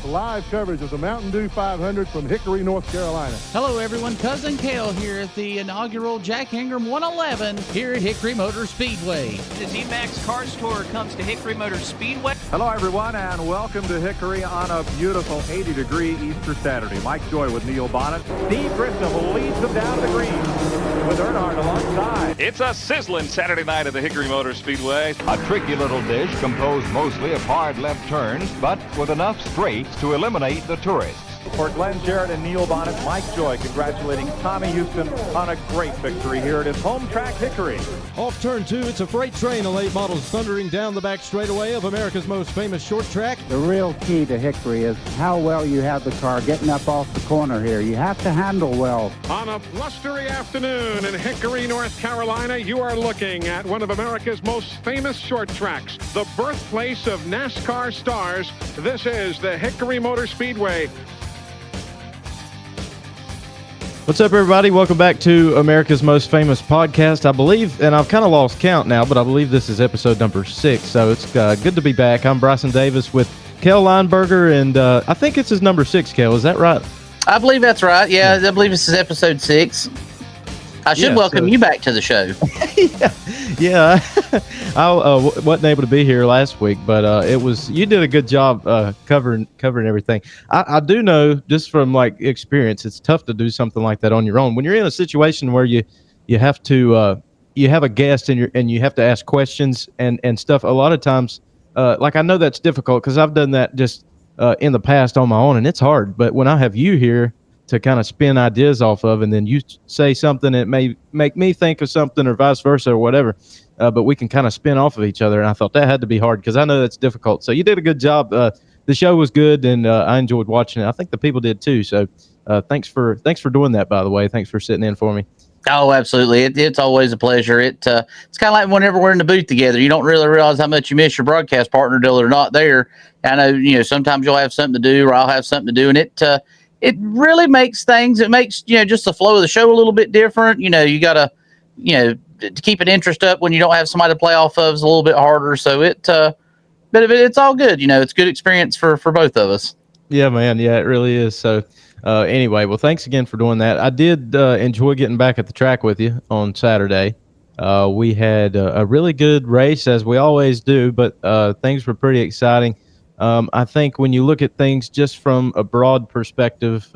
live coverage of the Mountain Dew 500 from Hickory, North Carolina. Hello, everyone. Cousin Kale here at the inaugural Jack Ingram 111 here at Hickory Motor Speedway. The Z-Max Car Store comes to Hickory Motor Speedway. Hello, everyone, and welcome to Hickory on a beautiful 80-degree Easter Saturday. Mike Joy with Neil Bonnet. Steve Grissom leads them down the green with Earnhardt alongside. It's a sizzling Saturday night at the Hickory Motor Speedway. A tricky little dish composed mostly of hard left turns, but with enough straights to eliminate the tourists. For Glenn Jarrett and Neil Bonnet, Mike Joy congratulating Tommy Houston on a great victory here at his home track, Hickory. Off turn 2, it's a freight train of late models thundering down the back straightaway of America's most famous short track. The real key to Hickory is how well you have the car getting up off the corner here. You have to handle well. On a blustery afternoon in Hickory, North Carolina, you are looking at one of America's most famous short tracks, the birthplace of NASCAR stars. This is the Hickory Motor Speedway. What's up, everybody? Welcome back to America's Most Famous Podcast. I believe, and I've kind of lost count now, but I believe this is episode number 6, so it's good to be back. I'm Bryson Davis with Kel Lineberger, and I think it's his number 6, Kel. Is that right? I believe that's right. Yeah, I believe this is episode 6. I should welcome you back to the show. yeah. I wasn't able to be here last week, but you did a good job covering everything. I do know, just from like experience, it's tough to do something like that on your own. When you're in a situation where you have to you have a guest and you have to ask questions and stuff. A lot of times, like I know that's difficult because I've done that just in the past on my own, and it's hard. But when I have you here to kind of spin ideas off of, and then you say something that may make me think of something or vice versa or whatever, but we can kind of spin off of each other. And I thought that had to be hard because I know that's difficult. So you did a good job. The show was good, and I enjoyed watching it. I think the people did too. So thanks for doing that, by the way. Thanks for sitting in for me. Oh, absolutely. It's always a pleasure. It's kind of like whenever we're in the booth together, you don't really realize how much you miss your broadcast partner till they're not there. I know, sometimes you'll have something to do or I'll have something to do, and it really makes just the flow of the show a little bit different. You got to, to keep an interest up when you don't have somebody to play off of is a little bit harder. So but it's all good. It's good experience for both of us. Yeah, man. Yeah, it really is. So anyway, well, thanks again for doing that. I did enjoy getting back at the track with you on Saturday. We had a really good race, as we always do, but things were pretty exciting. I think when you look at things just from a broad perspective,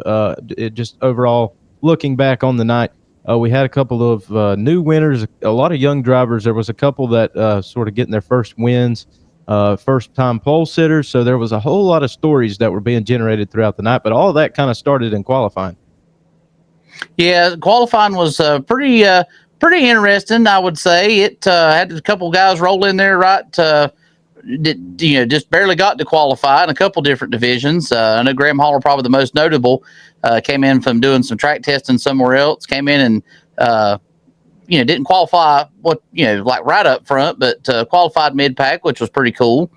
just overall looking back on the night, we had a couple of new winners, a lot of young drivers. There was a couple that sort of getting their first wins, first-time pole sitters. So there was a whole lot of stories that were being generated throughout the night, but all of that kind of started in qualifying. Yeah, qualifying was pretty interesting, I would say. It had a couple guys roll in there right just barely got to qualify in a couple different divisions. I know Graham Haller, probably the most notable, came in from doing some track testing somewhere else, came in and, didn't qualify like right up front, but qualified mid-pack, which was pretty cool.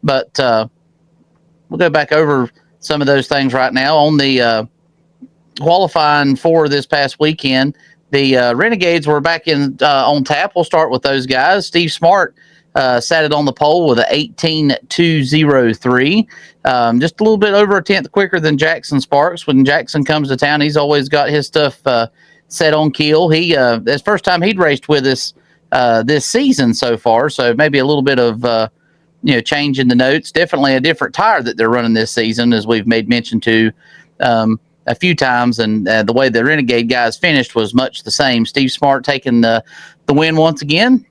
But we'll go back over some of those things right now. On the qualifying for this past weekend, the Renegades were back on tap. We'll start with those guys. Steve Smart sat it on the pole with an 18.203, just a little bit over a tenth quicker than Jackson Sparks. When Jackson comes to town, he's always got his stuff set on keel. That's the first time he'd raced with us this season so far, so maybe a little bit of change in the notes. Definitely a different tire that they're running this season, as we've made mention to a few times, and the way the Renegade guys finished was much the same. Steve Smart taking the win once again.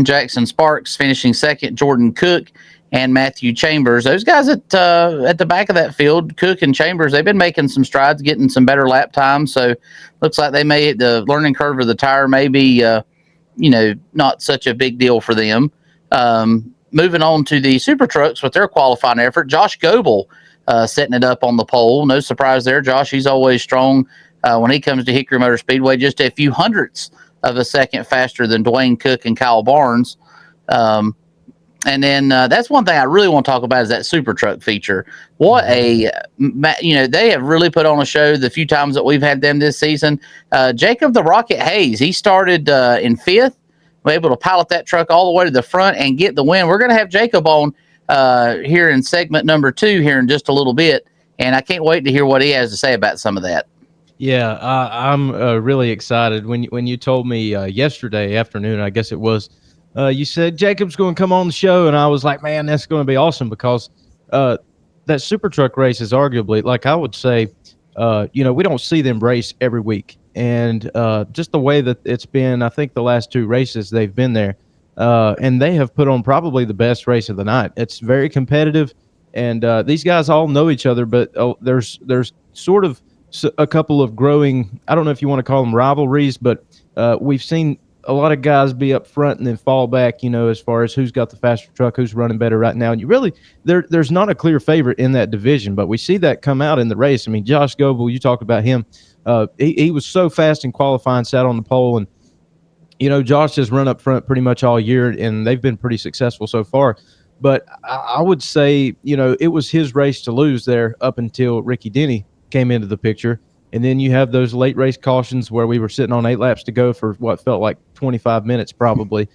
Jackson Sparks finishing second, Jordan Cook and Matthew Chambers. Those guys at the back of that field, Cook and Chambers, they've been making some strides, getting some better lap times. So looks like they made the learning curve of the tire maybe, not such a big deal for them. Moving on to the Super Trucks with their qualifying effort, Josh Goebel setting it up on the pole. No surprise there. Josh, he's always strong when he comes to Hickory Motor Speedway, just a few hundredths of a second faster than Dwayne Cook and Kyle Barnes. And then that's one thing I really want to talk about is that Super Truck feature. What they have really put on a show the few times that we've had them this season. Jacob the Rocket Hayes, he started in 5th, was able to pilot that truck all the way to the front and get the win. We're going to have Jacob on here in segment number 2 here in just a little bit, and I can't wait to hear what he has to say about some of that. Yeah, I'm really excited. When you told me yesterday afternoon, I guess it was, you said Jacob's going to come on the show, and I was like, man, that's going to be awesome because that super truck race is arguably, like I would say, we don't see them race every week, and just the way that it's been, I think the last 2 races they've been there, and they have put on probably the best race of the night. It's very competitive, and these guys all know each other, but there's sort of a couple of growing, I don't know if you want to call them rivalries, but we've seen a lot of guys be up front and then fall back, as far as who's got the faster truck, who's running better right now. And you really, there's not a clear favorite in that division, but we see that come out in the race. I mean, Josh Goebel, you talked about him. He was so fast in qualifying, sat on the pole, and Josh has run up front pretty much all year, and they've been pretty successful so far. But I would say, it was his race to lose there up until Ricky Denny came into the picture. And then you have those late race cautions where we were sitting on 8 laps to go for what felt like 25 minutes probably,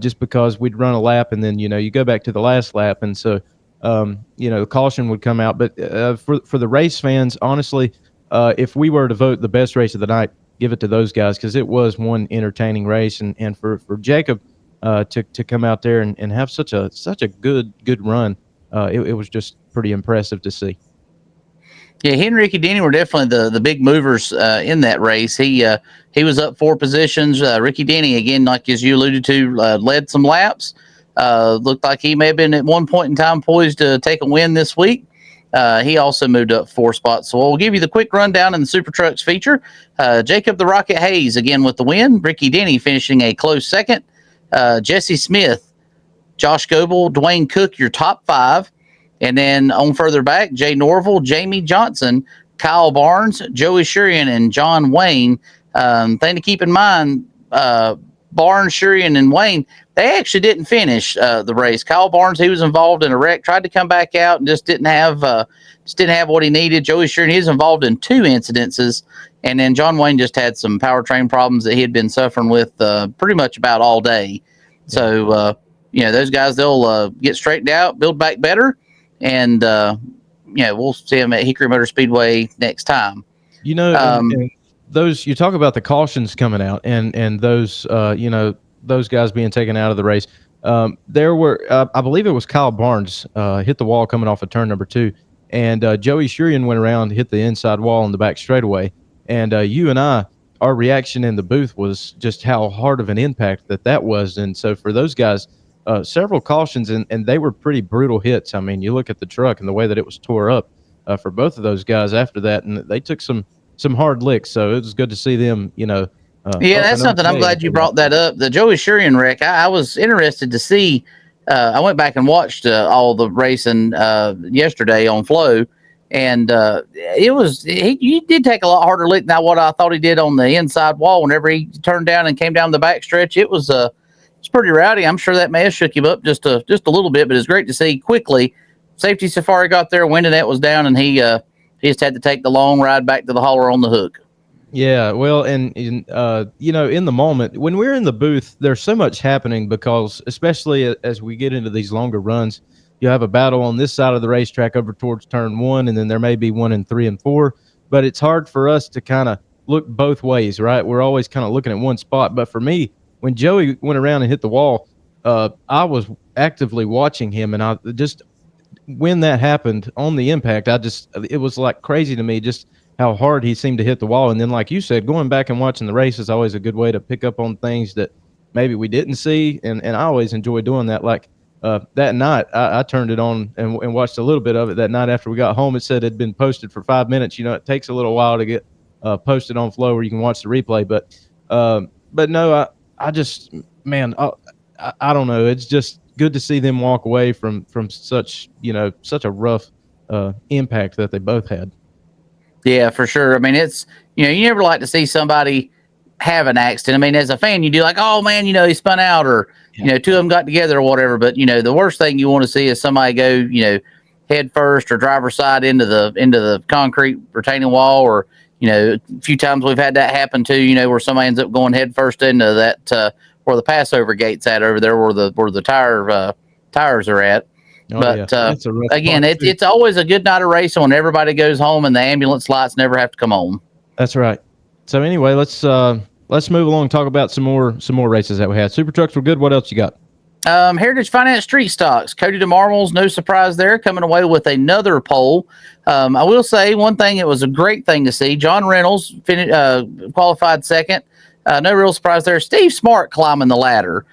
just because we'd run a lap and then, you go back to the last lap. And so, the caution would come out. But for the race fans, honestly, if we were to vote the best race of the night, give it to those guys because it was one entertaining race. And for Jacob to come out there and have such a good run, it was just pretty impressive to see. Yeah, he and Ricky Denny were definitely the big movers in that race. He was up 4 positions. Ricky Denny, again, like as you alluded to, led some laps. Looked like he may have been at one point in time poised to take a win this week. He also moved up 4 spots. So we'll give you the quick rundown in the Super Trucks feature. Jacob the Rocket Hayes, again, with the win. Ricky Denny finishing a close second. Jesse Smith, Josh Goebel, Dwayne Cook, your top 5. And then on further back, Jay Norville, Jamie Johnson, Kyle Barnes, Joey Shurian, and John Wayne. Thing to keep in mind, Barnes, Shurian, and Wayne, they actually didn't finish the race. Kyle Barnes, he was involved in a wreck, tried to come back out and just didn't have what he needed. Joey Shurian, he was involved in 2 incidences. And then John Wayne just had some powertrain problems that he had been suffering with pretty much about all day. So, those guys, they'll get straightened out, build back better. And we'll see them at Hickory Motor Speedway next time. And those, you talk about the cautions coming out and those those guys being taken out of the race. There were I believe it was Kyle Barnes hit the wall coming off of turn number 2, and Joey Shurian went around, hit the inside wall in the back straightaway, and you and our reaction in the booth was just how hard of an impact that was. And so for those guys, several cautions, and they were pretty brutal hits. I mean, you look at the truck and the way that it was tore up for both of those guys after that, and they took some hard licks. So it was good to see them, yeah, that's something. I'm glad you brought that up. The Joey Shurian wreck, I was interested to see. I went back and watched all the racing yesterday on Flow, and he did take a lot harder lick than what I thought he did on the inside wall. Whenever he turned down and came down the back stretch, it was it's pretty rowdy. I'm sure that may have shook him up just a little bit, but it's great to see quickly. Safety Safari got there, Windonet was down, and he just had to take the long ride back to the hauler on the hook. Yeah, well, and in the moment when we're in the booth, there's so much happening because, especially as we get into these longer runs, you have a battle on this side of the racetrack over towards turn 1, and then there may be 1 and 3 and 4. But it's hard for us to kind of look both ways, right? We're always kind of looking at one spot. But for me, when Joey went around and hit the wall, I was actively watching him, and I just, when that happened on the impact, it was like crazy to me just how hard he seemed to hit the wall. And then, like you said, going back and watching the race is always a good way to pick up on things that maybe we didn't see, and I always enjoy doing that. Like that night, I turned it on and watched a little bit of it that night after we got home. It said it had been posted for 5 minutes. It takes a little while to get posted on Flow where you can watch the replay. But no, I just, man, I don't know. It's just good to see them walk away from such a rough impact that they both had. Yeah, for sure. I mean, it's, you never like to see somebody have an accident. I mean, as a fan, you do like, oh man, he spun out, or, 2 of them got together or whatever. But, the worst thing you want to see is somebody go, head first or driver's side into the concrete retaining wall, or, a few times we've had that happen too, where somebody ends up going head first into that, where the Passover gate's at over there, where the tires are at. Oh, But yeah. It's a rough again, spot, too. it's always a good night of racing when everybody goes home and the ambulance lights never have to come on. That's right. So anyway, let's move along and talk about some more races that we had. Super trucks were good. What else you got? Heritage Finance Street Stocks. Cody DeMarmels, no surprise there, coming away with another pole. I will say one thing, it was a great thing to see. John Reynolds qualified second. No real surprise there. Steve Smart climbing the ladder.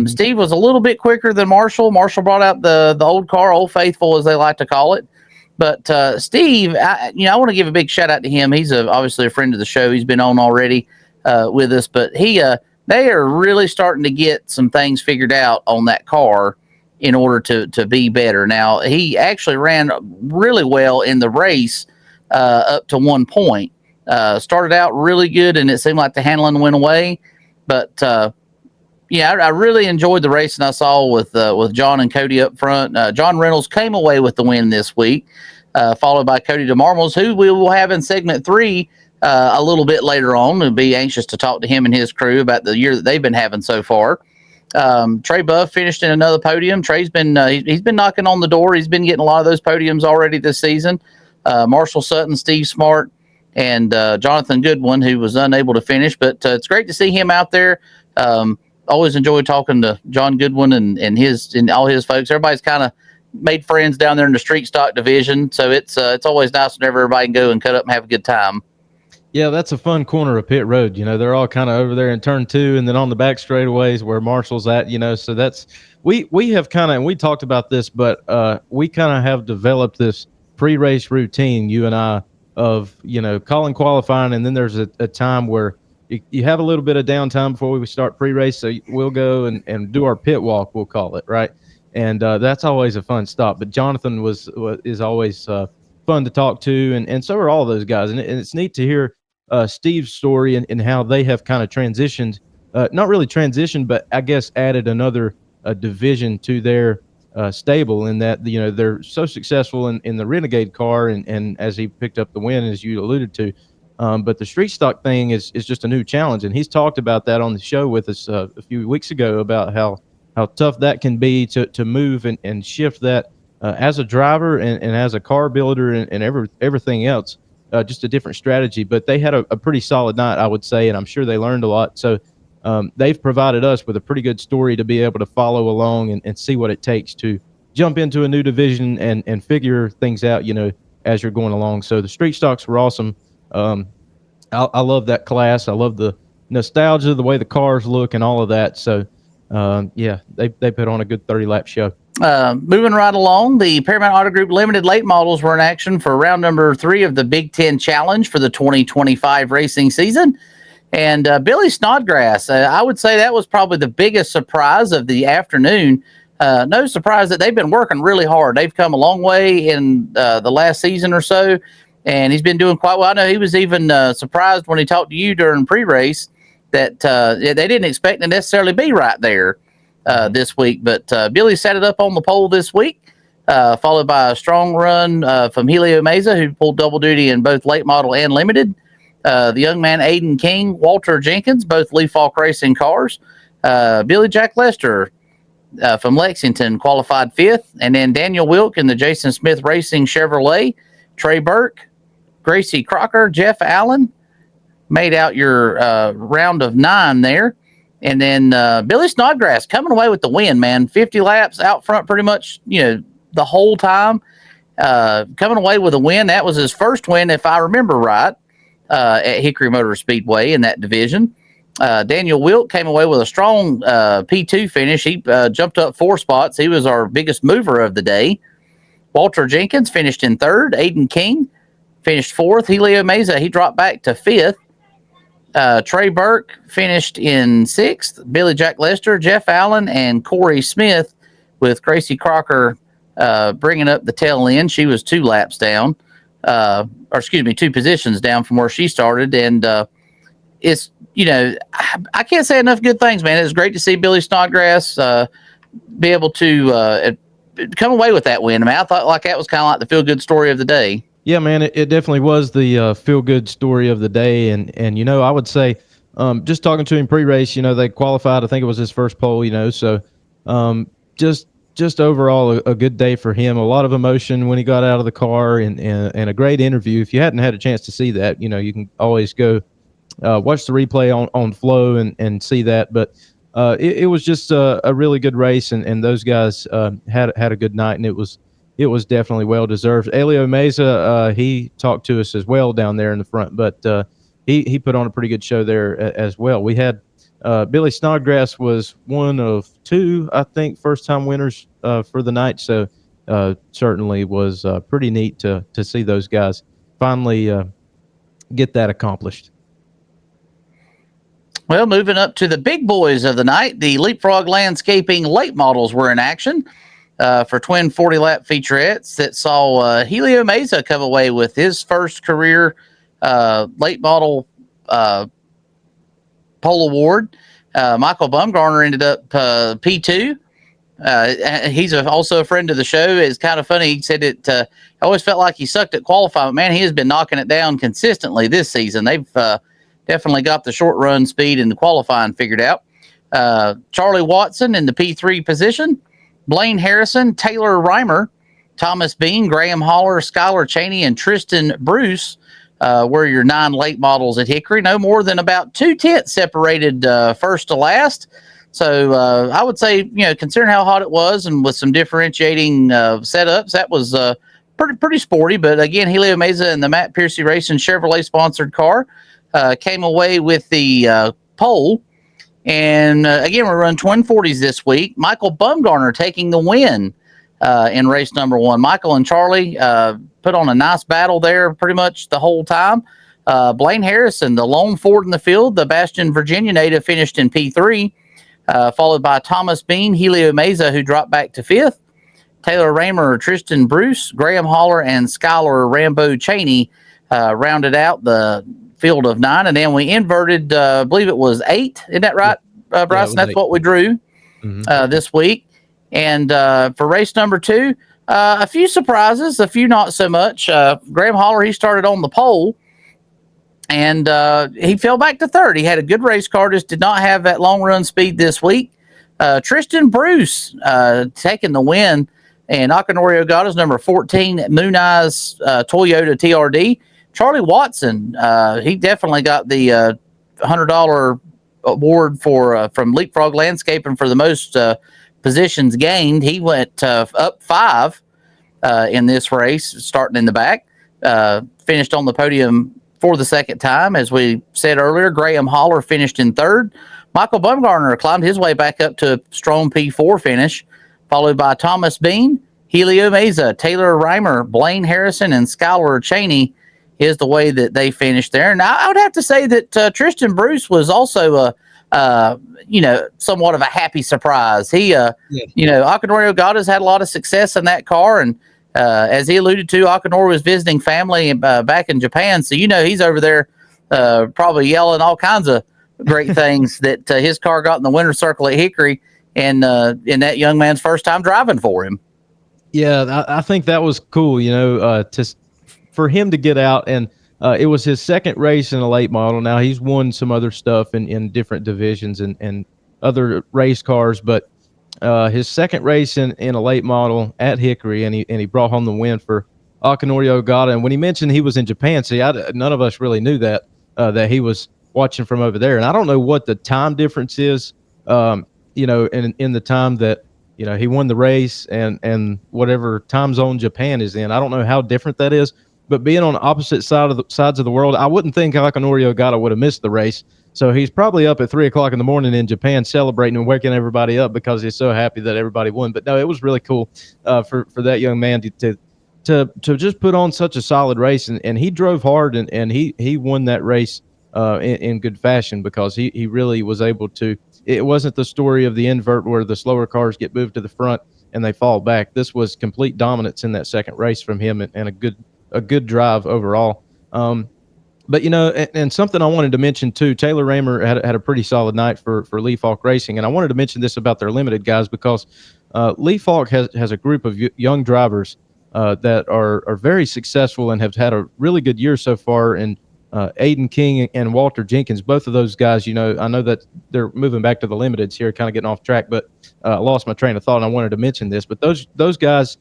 Steve was a little bit quicker than Marshall. Marshall brought out the old car, Old Faithful, as they like to call it. But Steve, I want to give a big shout out to him. He's obviously a friend of the show. He's been on already with us, but they are really starting to get some things figured out on that car in order to be better. Now, he actually ran really well in the race up to one point. Started out really good, and it seemed like the handling went away. But I really enjoyed the racing I saw with John and Cody up front. John Reynolds came away with the win this week, followed by Cody DeMarmels, who we will have in segment 3 a little bit later on. We'll be anxious to talk to him and his crew about the year that they've been having so far. Trey Buff finished in another podium. Trey's been he's been knocking on the door. He's been getting a lot of those podiums already this season. Marshall Sutton, Steve Smart, and Jonathan Goodwin, who was unable to finish. But it's great to see him out there. Always enjoy talking to John Goodwin and all his folks. Everybody's kind of made friends down there in the street stock division. So it's always nice whenever everybody can go and cut up and have a good time. Yeah, that's a fun corner of pit road. They're all kind of over there in turn 2 and then on the back straightaways where Marshall's at, so that's, we have kind of, and we talked about this, but we kind of have developed this pre-race routine, you and I, of, calling qualifying. And then there's a time where you have a little bit of downtime before we start pre-race. So we'll go and do our pit walk, we'll call it, right? And that's always a fun stop. But Jonathan is always fun to talk to. And so are all those guys. And it's neat to hear Steve's story and how they have kind of transitioned, not really transitioned, but I guess added another division to their stable in that, they're so successful in the Renegade car and as he picked up the win, as you alluded to. But the street stock thing is just a new challenge. And he's talked about that on the show with us a few weeks ago about how tough that can be to move and shift that as a driver and as a car builder and everything else. Just a different strategy, but they had a pretty solid night, I would say, and I'm sure they learned a lot. So they've provided us with a pretty good story to be able to follow along and see what it takes to jump into a new division and figure things out, as you're going along. So the street stocks were awesome. I love that class. I love the nostalgia, the way the cars look and all of that. So they put on a good 30-lap show. Moving right along, the Paramount Auto Group Limited late models were in action for round number 3 of the Big Ten Challenge for the 2025 racing season. And Billy Snodgrass, I would say that was probably the biggest surprise of the afternoon. No surprise that they've been working really hard. They've come a long way in the last season or so, and he's been doing quite well. I know he was even surprised when he talked to you during pre-race that they didn't expect to necessarily be right there this week. But Billy set it up on the pole this week, followed by a strong run from Helio Meza, who pulled double duty in both late model and limited. The young man Aiden King, Walter Jenkins, both Lee Falk Racing cars. Billy Jack Lester from Lexington qualified 5th. And then Daniel Wilk in the Jason Smith Racing Chevrolet. Trey Burke, Gracie Crocker, Jeff Allen made out your round of 9 there. And then Billy Snodgrass coming away with the win, man. 50 laps out front pretty much, the whole time. Coming away with a win. That was his first win, if I remember right, at Hickory Motor Speedway in that division. Daniel Wilk came away with a strong P2 finish. He jumped up 4 spots. He was our biggest mover of the day. Walter Jenkins finished in 3rd. Aiden King finished 4th. Helio Meza, he dropped back to 5th. Trey Burke finished in 6th. Billy Jack Lester, Jeff Allen, and Corey Smith with Gracie Crocker bringing up the tail end. She was 2 laps down, 2 positions down from where she started. And it's, I can't say enough good things, man. It was great to see Billy Snodgrass be able to come away with that win. I mean, I thought like that was kind of like the feel-good story of the day. Yeah, man, it definitely was the feel-good story of the day. And I would say just talking to him pre-race, they qualified. I think it was his first pole, so just just overall a good day for him. A lot of emotion when he got out of the car, and a great interview. If you hadn't had a chance to see that, you can always go watch the replay on Flow and see that. But it was just a really good race, and those guys had a good night, and it was definitely well deserved. Elio Meza, he talked to us as well down there in the front, but he put on a pretty good show there as well. We had Billy Snodgrass was one of two, I think, first-time winners for the night. So certainly was pretty neat to see those guys finally get that accomplished. Well, moving up to the big boys of the night, the Leapfrog Landscaping late models were in action for twin 40-lap featurettes that saw Helio Meza come away with his first career late model pole award. Michael Bumgarner ended up P2. He's also a friend of the show. It's kind of funny. He said it I always felt like he sucked at qualifying, but man, he has been knocking it down consistently this season. They've definitely got the short run speed and the qualifying figured out. Charlie Watson in the P3 position, Blaine Harrison, Taylor Reimer, Thomas Bean, Graham Haller, Skylar Chaney, and Tristan Bruce were your 9 late models at Hickory. No more than about 2/10 separated first to last. So I would say, considering how hot it was and with some differentiating setups, that was pretty sporty. But again, Helio Meza and the Matt Piercy Racing Chevrolet sponsored car came away with the pole. And again, we run twin 40s this week. Michael Bumgarner taking the win in race number 1. Michael and Charlie put on a nice battle there pretty much the whole time. Blaine Harrison, the lone Ford in the field, the Bastion, Virginia native, finished in P3, followed by Thomas Bean, Helio Meza, who dropped back to 5th. Taylor Raymer, Tristan Bruce, Graham Haller, and Skylar Rambo Chaney rounded out the field of 9. And then we inverted, I believe it was 8. Isn't that right, Bryson? That's 8. What we drew this week. And for race number 2, a few surprises, a few not so much. Graham Haller, he started on the pole, and he fell back to 3rd. He had a good race car, just did not have that long run speed this week. Tristan Bruce taking the win, and Akinori Ogata's number 14 Muniz Toyota TRD. Charlie Watson, he definitely got the $100 award from Leapfrog Landscaping for the most positions gained. He went up 5 in this race, starting in the back. Finished on the podium for the second time. As we said earlier, Graham Haller finished in 3rd. Michael Bumgarner climbed his way back up to a strong P4 finish, followed by Thomas Bean, Helio Meza, Taylor Reimer, Blaine Harrison, and Skylar Chaney is the way that they finished there. And I would have to say that Tristan Bruce was also somewhat of a happy surprise. He, Akinori Ogata's had a lot of success in that car, and as he alluded to, Akinori was visiting family back in Japan, so he's over there probably yelling all kinds of great things that his car got in the winner's circle at Hickory, and in that young man's first time driving for him. Yeah, I think that was cool, for him to get out, and it was his second race in a late model. Now he's won some other stuff in different divisions and other race cars, but his second race in a late model at Hickory, and he brought home the win for Akinori Ogata. And when he mentioned he was in Japan, none of us really knew that he was watching from over there. And I don't know what the time difference is, in the time that he won the race and whatever time zone Japan is in. I don't know how different that is. But being on opposite sides of the world, I wouldn't think Akinori Ogata would have missed the race. So he's probably up at 3 o'clock in the morning in Japan celebrating and waking everybody up because he's so happy that everybody won. But no, it was really cool for that young man to just put on such a solid race. And he drove hard, and he won that race in good fashion because he really was able to. It wasn't the story of the invert where the slower cars get moved to the front and they fall back. This was complete dominance in that second race from him, and a good drive overall. But and something I wanted to mention too, Taylor Raymer had a pretty solid night for Lee Falk Racing, and I wanted to mention this about their limited guys because Lee Falk has a group of young drivers that are very successful and have had a really good year so far. And Aiden King and Walter Jenkins, both of those guys, I know that they're moving back to the limiteds here, kind of getting off track, but I lost my train of thought and I wanted to mention this. But those guys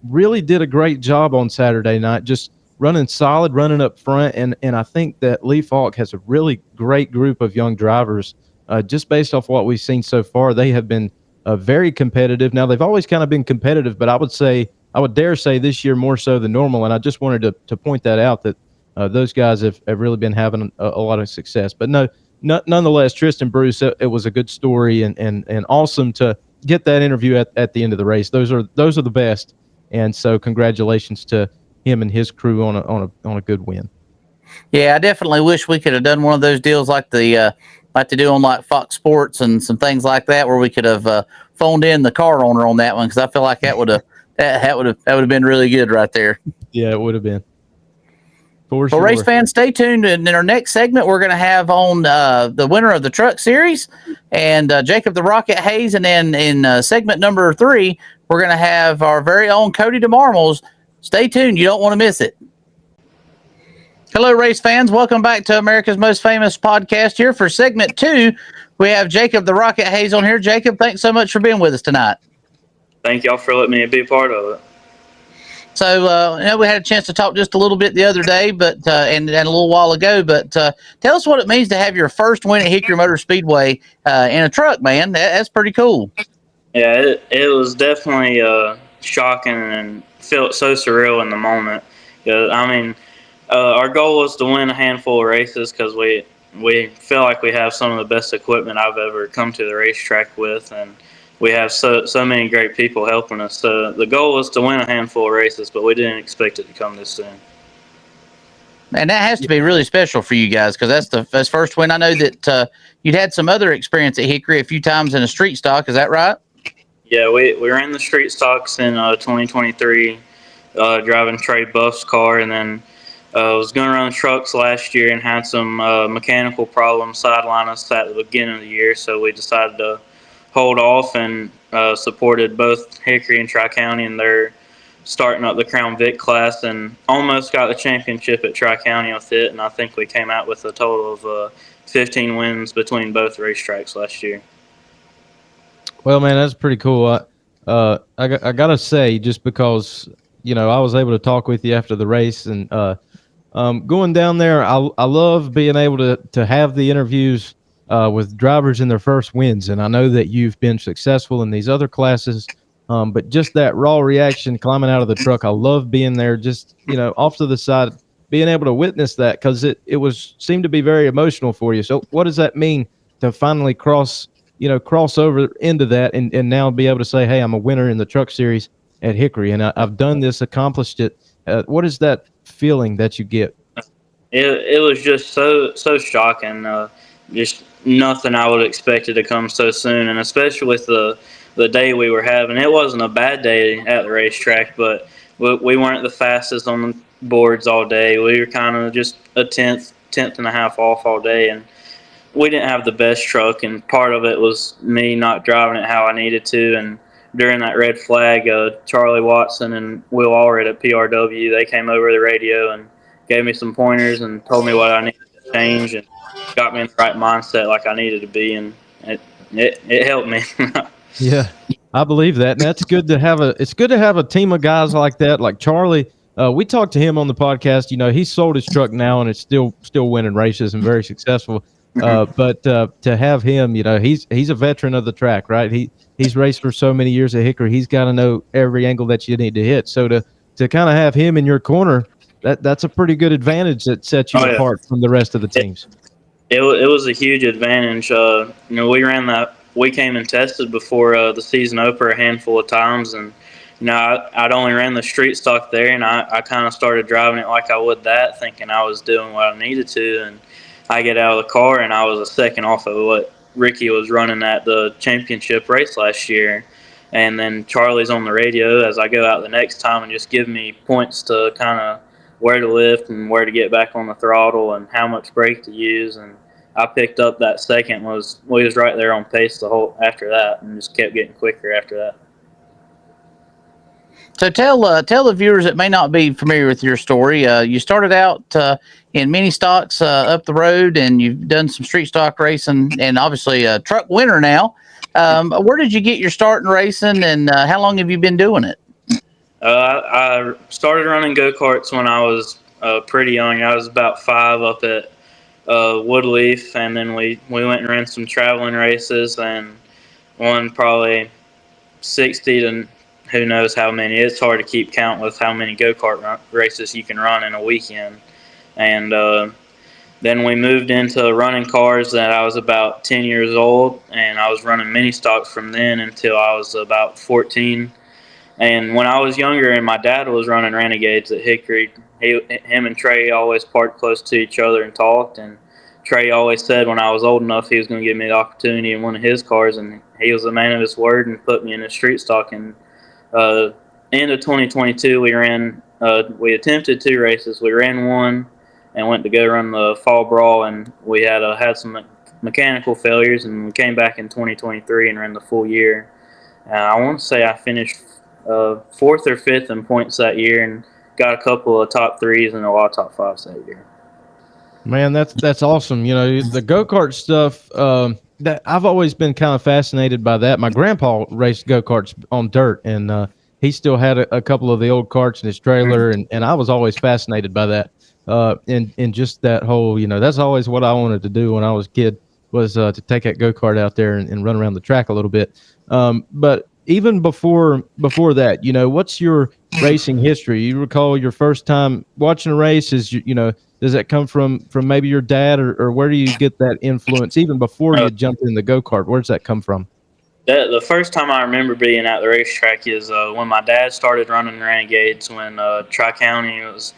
really did a great job on Saturday night, just running solid, running up front. And I think that Lee Falk has a really great group of young drivers. Just based off what we've seen so far, they have been very competitive. Now, they've always kind of been competitive, but I would dare say this year more so than normal. And I just wanted to point that out, that those guys have really been having a lot of success. But nonetheless, Tristan Bruce, it was a good story and awesome to get that interview at the end of the race. Those are the best. And so congratulations to him and his crew on a good win. Yeah, I definitely wish we could have done one of those deals like they do on like Fox Sports and some things like that, where we could have phoned in the car owner on that one, because I feel like that would have been really good right there. Yeah, it would have been. Well, race fans, stay tuned. In our next segment, we're going to have on the winner of the Truck Series and Jacob the Rocket Hayes. And then in segment number 3, we're going to have our very own Cody DeMarmels. Stay tuned. You don't want to miss it. Hello, race fans. Welcome back to America's Most Famous Podcast. Here for segment 2, we have Jacob the Rocket Hayes on here. Jacob, thanks so much for being with us tonight. Thank y'all for letting me be a part of it. So, we had a chance to talk just a little bit the other day, but and a little while ago. But tell us what it means to have your first win at Hickory Motor Speedway in a truck, man. That's pretty cool. Yeah, it was definitely shocking and felt so surreal in the moment. I mean, our goal was to win a handful of races because we feel like we have some of the best equipment I've ever come to the racetrack with, and we have so many great people helping us. So the goal was to win a handful of races, but we didn't expect it to come this soon. And that has to be really special for you guys, because that's the first win. I know that you'd had some other experience at Hickory a few times in a street stock. Is that right? Yeah, we ran the street stocks in 2023, driving Trey Buff's car, and then was going to run trucks last year and had some mechanical problems sideline us at the beginning of the year, so we decided to hold off and supported both Hickory and Tri-County, and they're starting up the Crown Vic class and almost got the championship at Tri-County with it, and I think we came out with a total of 15 wins between both racetracks last year. Well, man, that's pretty cool. I got to say, just because, I was able to talk with you after the race, and going down there, I love being able to have the interviews with drivers in their first wins. And I know that you've been successful in these other classes, but just that raw reaction climbing out of the truck, I love being there, just, off to the side, being able to witness that, because it seemed to be very emotional for you. So what does that mean to finally cross over into that and now be able to say, hey, I'm a winner in the Truck Series at Hickory, and I've done this, accomplished it. What is that feeling that you get? It was just so shocking. Just nothing I would have expected to come so soon, and especially with the day we were having. It wasn't a bad day at the racetrack, but we weren't the fastest on the boards all day. We were kind of just a tenth and a half off all day, and we didn't have the best truck, and part of it was me not driving it how I needed to. And during that red flag, Charlie Watson and Will Allred at PRW, they came over the radio and gave me some pointers and told me what I needed to change and got me in the right mindset like I needed to be, and it helped me. Yeah, I believe that, and that's good to have it's good to have a team of guys like that, like Charlie. We talked to him on the podcast. He's sold his truck now, and it's still winning races and very successful. But to have him, he's a veteran of the track, right? He's raced for so many years at Hickory. He's got to know every angle that you need to hit. So to kind of have him in your corner, that's a pretty good advantage that sets you apart from the rest of the teams. It was a huge advantage. We came and tested before the season opener a handful of times, and I'd only ran the street stock there, and I kind of started driving it like I would that, thinking I was doing what I needed to, and I get out of the car, and I was a second off of what Ricky was running at the championship race last year. And then Charlie's on the radio as I go out the next time and just give me points to kind of where to lift and where to get back on the throttle and how much brake to use. And I picked up that second. We was right there on pace the whole after that, and just kept getting quicker after that. So tell the viewers that may not be familiar with your story. You started out in mini stocks up the road, and you've done some street stock racing, and obviously a truck winner now. Where did you get your start in racing, and how long have you been doing it? I started running go-karts when I was pretty young. I was about 5 up at Woodleaf, and then we went and ran some traveling races and won probably 60 to who knows how many. It's hard to keep count with how many go-kart races you can run in a weekend. And then we moved into running cars that I was about 10 years old, and I was running mini stocks from then until I was about 14. And when I was younger and my dad was running Renegades at Hickory, him and Trey always parked close to each other and talked. And Trey always said when I was old enough he was going to give me the opportunity in one of his cars, and he was a man of his word and put me in a street stock. And end of 2022, we attempted 2 races. We ran one and went to go run the fall brawl, and we had some mechanical failures, and we came back in 2023 and ran the full year. I want to say I finished 4th or 5th in points that year, and got a couple of top 3s and a lot of top 5s that year. Man, that's awesome. You know, the go-kart stuff, that I've always been kind of fascinated by that. My grandpa raced go-karts on dirt, and he still had a couple of the old carts in his trailer, and I was always fascinated by that. And just that whole, you know, that's always what I wanted to do when I was a kid, was to take that go-kart out there and run around the track a little bit. But even before that, you know, what's your racing history? You recall your first time watching a race? Does that come from maybe your dad, or where do you get that influence even before you jumped in the go-kart? Where does that come from? The first time I remember being at the racetrack is when my dad started running Renegades when Tri-County was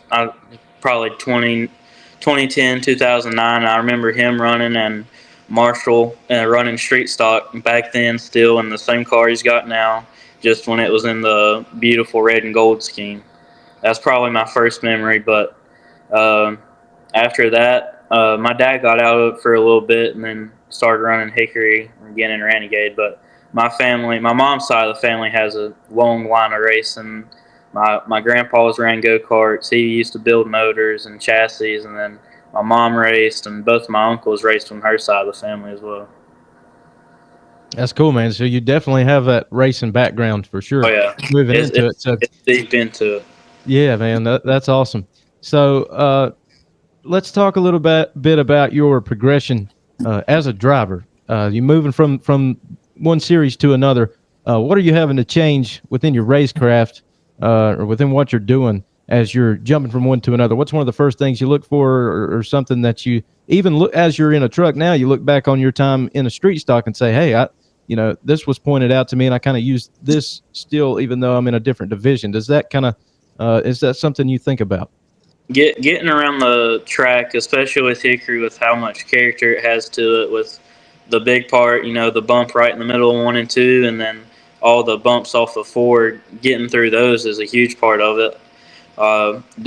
probably 2010, 2009. I remember him running, and Marshall running street stock back then, still in the same car he's got now, just when it was in the beautiful red and gold scheme. That's probably my first memory, but after that, my dad got out of it for a little bit and then started running Hickory again in Renegade. But my mom's side of the family has a long line of racing. My grandpa's ran go-karts. He used to build motors and chassis, and then my mom raced, and both of my uncles raced from her side of the family as well. That's cool, man. So you definitely have that racing background for sure. Oh, yeah. Moving into it. So it's deep into it. Yeah, man, that's awesome. So let's talk a little bit about your progression as a driver. You moving from one series to another. What are you having to change within your racecraft or within what you're doing as you're jumping from one to another? What's one of the first things you look for, or something that you even look as you're in a truck now? You look back on your time in a street stock and say, "Hey, this was pointed out to me, and I kind of use this still, even though I'm in a different division." Does that kind of is that something you think about? Getting around the track, especially with Hickory, with how much character it has to it, with the big part, the bump right in the middle of 1 and 2, and then all the bumps off of 4, getting through those is a huge part of it.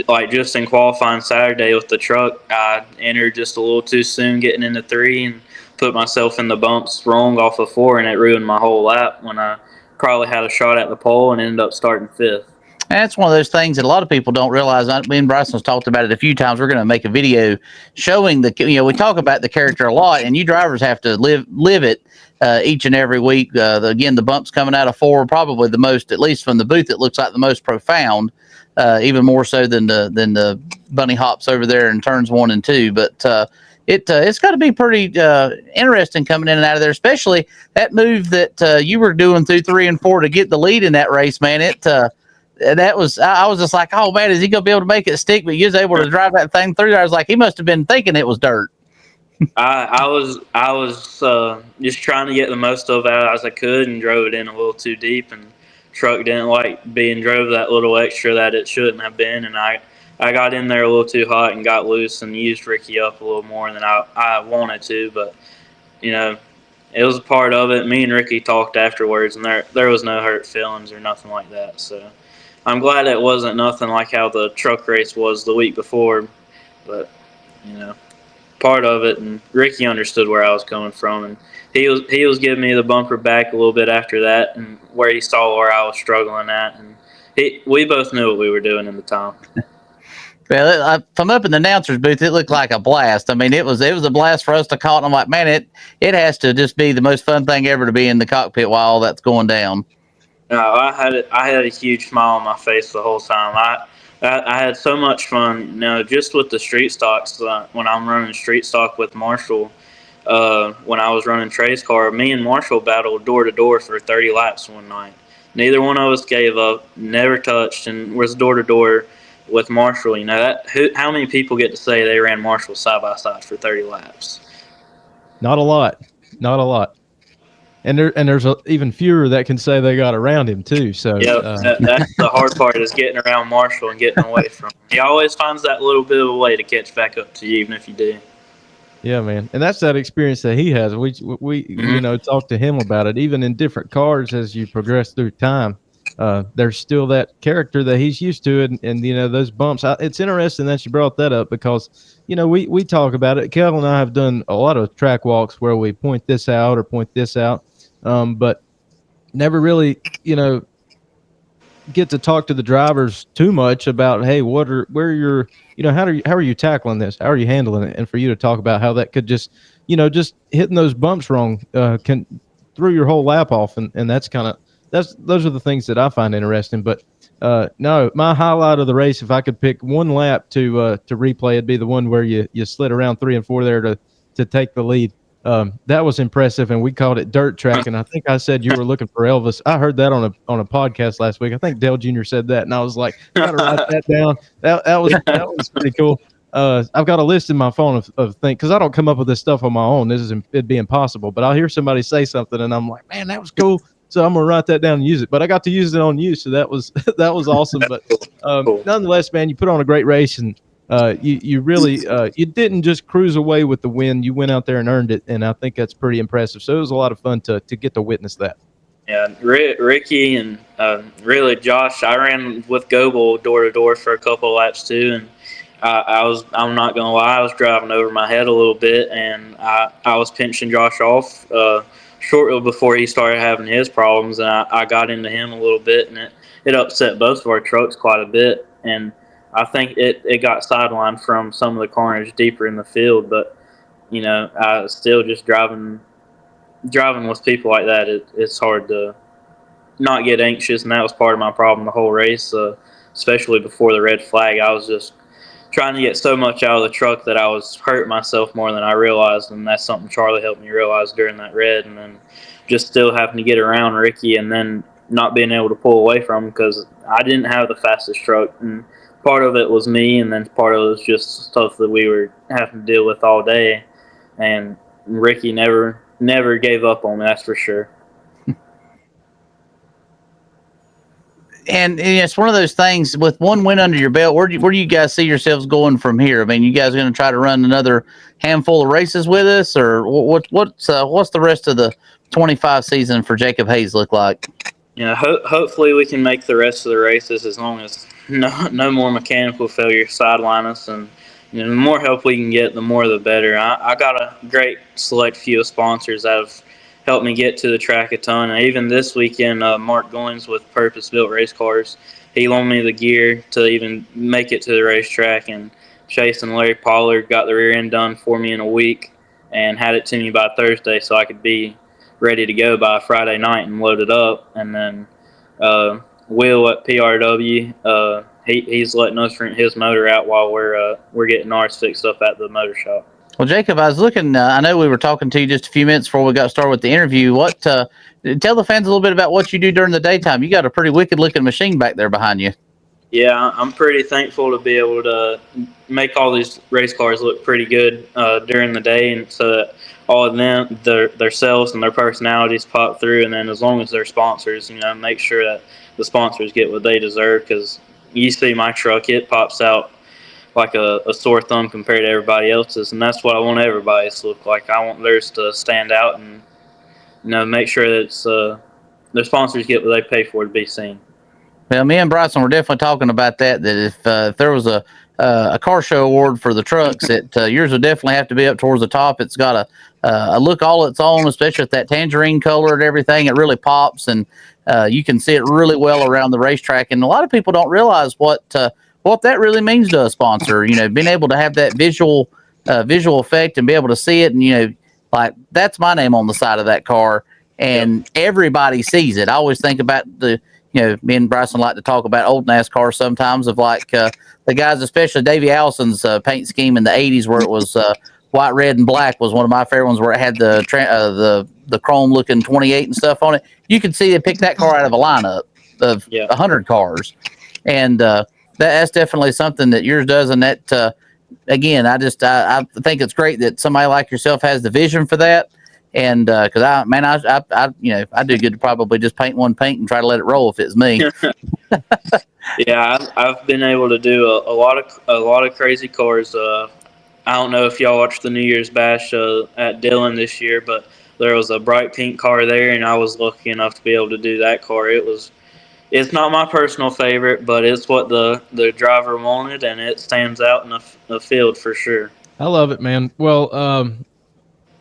Like just in qualifying Saturday with the truck, I entered just a little too soon getting into 3 and put myself in the bumps wrong off of 4, and it ruined my whole lap when I probably had a shot at the pole and ended up starting 5th. That's one of those things that a lot of people don't realize. Me and Bryson's talked about it a few times. We're going to make a video showing we talk about the character a lot, and you drivers have to live it each and every week. Again, the bumps coming out of 4 probably the most, at least from the booth, it looks like the most profound, even more so than the bunny hops over there in turns 1 and 2. But it's got to be pretty interesting coming in and out of there, especially that move that you were doing through 3 and 4 to get the lead in that race, man. I was just like, oh man, is he gonna be able to make it stick? But you was able to drive that thing through there. I was like, he must have been thinking it was dirt. I was just trying to get the most of it as I could, and drove it in a little too deep, and truck didn't like being drove that little extra that it shouldn't have been, and I got in there a little too hot and got loose and used Ricky up a little more than I wanted to, but it was a part of it. Me and Ricky talked afterwards, and there was no hurt feelings or nothing like that, so I'm glad it wasn't nothing like how the truck race was the week before, but part of it, and Ricky understood where I was coming from, and he was giving me the bumper back a little bit after that, and where he saw where I was struggling at, and we both knew what we were doing in the time. Well, from up in the announcer's booth, it looked like a blast. I mean, it was a blast for us to call it. And I'm like, man, it has to just be the most fun thing ever to be in the cockpit while all that's going down. No, I had a huge smile on my face the whole time. I had so much fun, just with the street stocks. When I'm running street stock with Marshall, when I was running Trey's car, me and Marshall battled door to door for 30 laps one night. Neither one of us gave up, never touched, and was door to door with Marshall. How many people get to say they ran Marshall side by side for 30 laps? Not a lot. And there's even fewer that can say they got around him too. So that's the hard part, is getting around Marshall and getting away from him. He always finds that little bit of a way to catch back up to you, even if you do. Yeah, man, and that's that experience that he has. We talk to him about it. Even in different cars, as you progress through time, there's still that character that he's used to, and those bumps. It's interesting that you brought that up, because we talk about it. Kel and I have done a lot of track walks where we point this out or point this out, but never really get to talk to the drivers too much about, hey, how are you tackling this? How are you handling it? And for you to talk about how that could just hitting those bumps wrong can throw your whole lap off, and those are the things that I find interesting. But no, my highlight of the race, if I could pick one lap to replay, it'd be the one where you slid around 3 and 4 there to take the lead. That was impressive, and we called it dirt track. And I think I said you were looking for Elvis. I heard that on a podcast last week. I think Dale Jr. said that, and I was like, gotta write that down. That was pretty cool. I've got a list in my phone of things, because I don't come up with this stuff on my own. It'd be impossible. But I'll hear somebody say something, and I'm like, man, that was cool. So I'm gonna write that down and use it. But I got to use it on you, so that was awesome. But nonetheless, man, you put on a great race, and you really you didn't just cruise away with the win. You went out there and earned it, and I think that's pretty impressive. So it was a lot of fun to get to witness that. Yeah, Ricky and really Josh. I ran with Goebel door to door for a couple of laps too, and I'm not gonna lie, I was driving over my head a little bit, and I was pinching Josh off shortly before he started having his problems, and I got into him a little bit, and it upset both of our trucks quite a bit, and I think it got sidelined from some of the carnage deeper in the field. But I still just driving with people like that, it's hard to not get anxious, and that was part of my problem the whole race, especially before the red flag. I was just trying to get so much out of the truck that I was hurting myself more than I realized, and that's something Charlie helped me realize during that red. And then just still having to get around Ricky, and then not being able to pull away from him because I didn't have the fastest truck, and part of it was me, and then part of it was just stuff that we were having to deal with all day. And Ricky never gave up on me, that's for sure. And it's one of those things, with one win under your belt, where do you guys see yourselves going from here? I mean, you guys are going to try to run another handful of races with us, or what's the rest of the 25 season for Jacob Hayes look like? Hopefully we can make the rest of the races, as long as no more mechanical failures sideline us, and the more help we can get, the more the better. I got a great select few of sponsors that have helped me get to the track a ton. And even this weekend, Mark Goins with Purpose Built Race Cars, he loaned me the gear to even make it to the racetrack. And Chase and Larry Pollard got the rear end done for me in a week and had it to me by Thursday, so I could be ready to go by Friday night and load it up. And then Will at PRW, he's letting us rent his motor out while we're getting ours fixed up at the motor shop. Well, Jacob, I was looking. I know we were talking to you just a few minutes before we got started with the interview. Tell the fans a little bit about what you do during the daytime. You got a pretty wicked-looking machine back there behind you. Yeah, I'm pretty thankful to be able to make all these race cars look pretty good during the day, and so that all of them, their selves and their personalities pop through. And then as long as they're sponsors, make sure that the sponsors get what they deserve. Because you see my truck, it pops out like a sore thumb compared to everybody else's, and that's what I want everybody's to look like. I want theirs to stand out, and make sure that their sponsors get what they pay for to be seen. Well, me and Bryson were definitely talking about that. That if there was a car show award for the trucks, that yours would definitely have to be up towards the top. It's got a look all its own, especially with that tangerine color and everything. It really pops, and you can see it really well around the racetrack. And a lot of people don't realize what that really means to a sponsor. Being able to have that visual effect and be able to see it, and like that's my name on the side of that car, and everybody sees it. I always think about me and Bryson like to talk about old NASCAR sometimes, of like the guys, especially Davey Allison's paint scheme in the 80s, where it was white, red, and black was one of my favorite ones, where it had the chrome looking 28 and stuff on it. You could see they picked that car out of a lineup of 100 cars, and that's definitely something that yours does. And that again, I think it's great that somebody like yourself has the vision for that. And because I do good to probably just paint one paint and try to let it roll if it's me. Yeah, I've been able to do a lot of crazy cars. I don't know if y'all watched the New Year's Bash at Dillon this year, but there was a bright pink car there, and I was lucky enough to be able to do that car. It's not my personal favorite, but it's what the driver wanted, and it stands out in the field for sure. I love it, man. Well,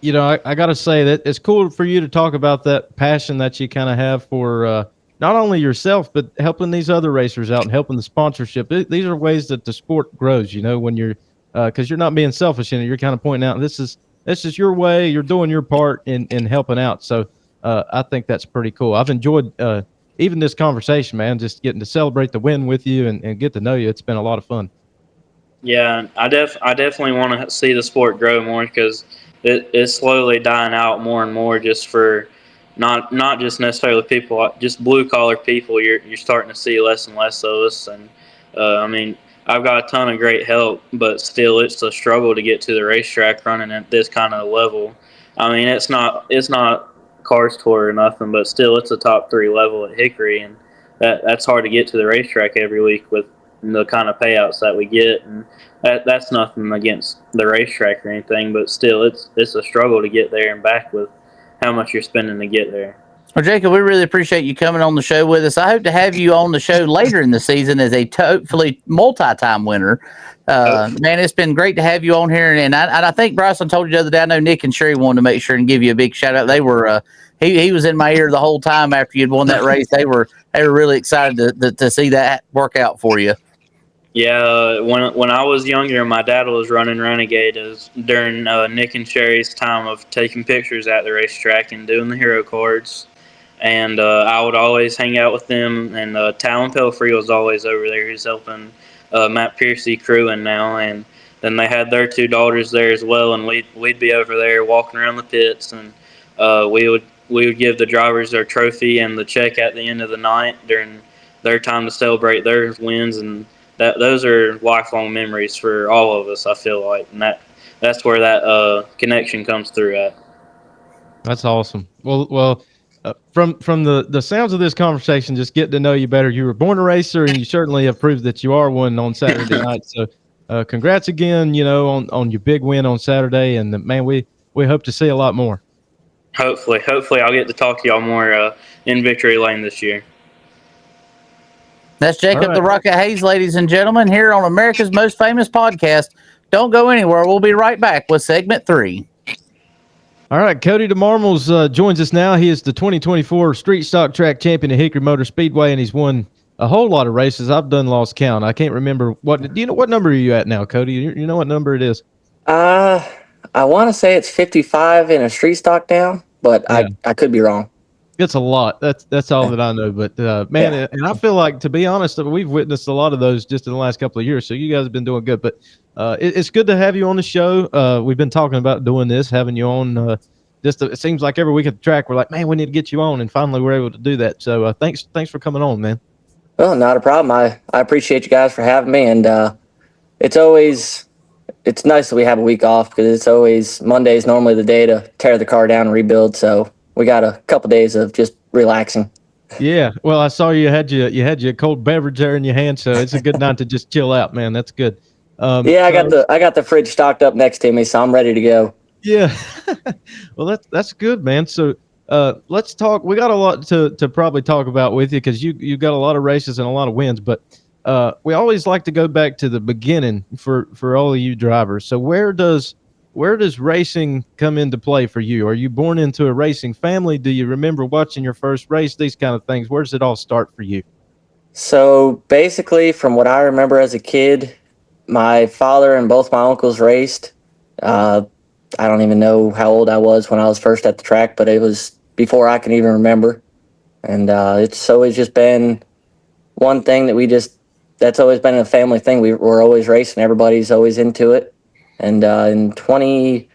I got to say that it's cool for you to talk about that passion that you kind of have for not only yourself, but helping these other racers out and helping the sponsorship. These are ways that the sport grows, when you're because you're not being selfish in it. You're kind of pointing out this is your way. You're doing your part in helping out. So I think that's pretty cool. I've enjoyed even this conversation, man, just getting to celebrate the win with you and get to know you. It's been a lot of fun. Yeah, I definitely want to see the sport grow more, because it's slowly dying out more and more, just for not just necessarily people, just blue collar people. You're starting to see less and less of us, and I've got a ton of great help, but still it's a struggle to get to the racetrack running at this kind of level. It's not Cars Tour or nothing, but still it's a top 3 level at Hickory, and that's hard to get to the racetrack every week with the kind of payouts that we get. And that's nothing against the racetrack or anything, but still it's a struggle to get there and back with how much you're spending to get there. Well, Jacob, we really appreciate you coming on the show with us. I hope to have you on the show later in the season as a hopefully multi-time winner. Man, it's been great to have you on here. And I think Bryson told you the other day, I know Nick and Sherry wanted to make sure and give you a big shout out. They were, he was in my ear the whole time after you'd won that race. They were really excited to see that work out for you. Yeah, when I was younger, my dad was running Renegade during Nick and Sherry's time of taking pictures at the racetrack and doing the hero cards. And I would always hang out with them. And Talon Pelfrey was always over there. He's helping Matt Piercy crewing now. And then they had their 2 daughters there as well. And we'd be over there walking around the pits. And we would give the drivers their trophy and the check at the end of the night during their time to celebrate their wins. And those are lifelong memories for all of us, I feel like. And that's where that connection comes through at. That's awesome. Well. From the sounds of this conversation, just getting to know you better, you were born a racer, and you certainly have proved that you are one on Saturday night. So congrats again, on your big win on Saturday. And man, we hope to see a lot more. Hopefully I'll get to talk to y'all more in Victory Lane this year. That's Jacob the Rocket Hayes, ladies and gentlemen, here on America's Most Famous Podcast. Don't go anywhere. We'll be right back with segment 3. All right, Cody DeMarmels joins us now. He is the 2024 Street Stock Track Champion at Hickory Motor Speedway, and he's won a whole lot of races. I've lost count. I can't remember do you know what number are you at now, Cody? You know what number it is? I want to say it's 55 in a Street Stock now, but yeah. I could be wrong. It's a lot. That's all that I know. But man, yeah. And I feel like, to be honest, we've witnessed a lot of those just in the last couple of years. So you guys have been doing good. But it's good to have you on the show. We've been talking about doing this, having you on. It seems like every week at the track, we're like, man, we need to get you on, and finally we're able to do that. So thanks for coming on, man. Well, not a problem. I appreciate you guys for having me, and it's nice that we have a week off, because it's always Monday's normally the day to tear the car down and rebuild. So we got a couple days of just relaxing. Yeah, well, I saw you had your cold beverage there in your hand, so it's a good night to just chill out, man. That's good. Yeah, I got the fridge stocked up next to me, so I'm ready to go. Yeah, well, that's good, man. So Let's talk. We got a lot to probably talk about with you because you got a lot of races and a lot of wins. But we always like to go back to the beginning for all of you drivers. So where does racing come into play for you? Are you born into a racing family? Do you remember watching your first race? These kind of things. Where does it all start for you? So basically, from what I remember as a kid, my father and both my uncles raced. Uh, I don't even know how old I was when I was first at the track, but it was before I can even remember. And it's always just been one thing that's always been a family thing. We're always racing. Everybody's always into it. And in I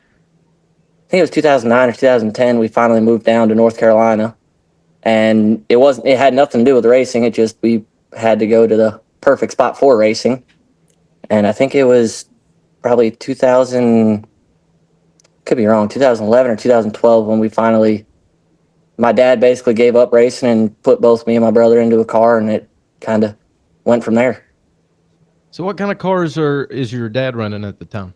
think it was 2009 or 2010, we finally moved down to North Carolina. And it had nothing to do with racing. We had to go to the perfect spot for racing. And I think it was probably 2000, could be wrong, 2011 or 2012 when my dad basically gave up racing and put both me and my brother into a car, and it kind of went from there. So what kind of cars is your dad running at the time?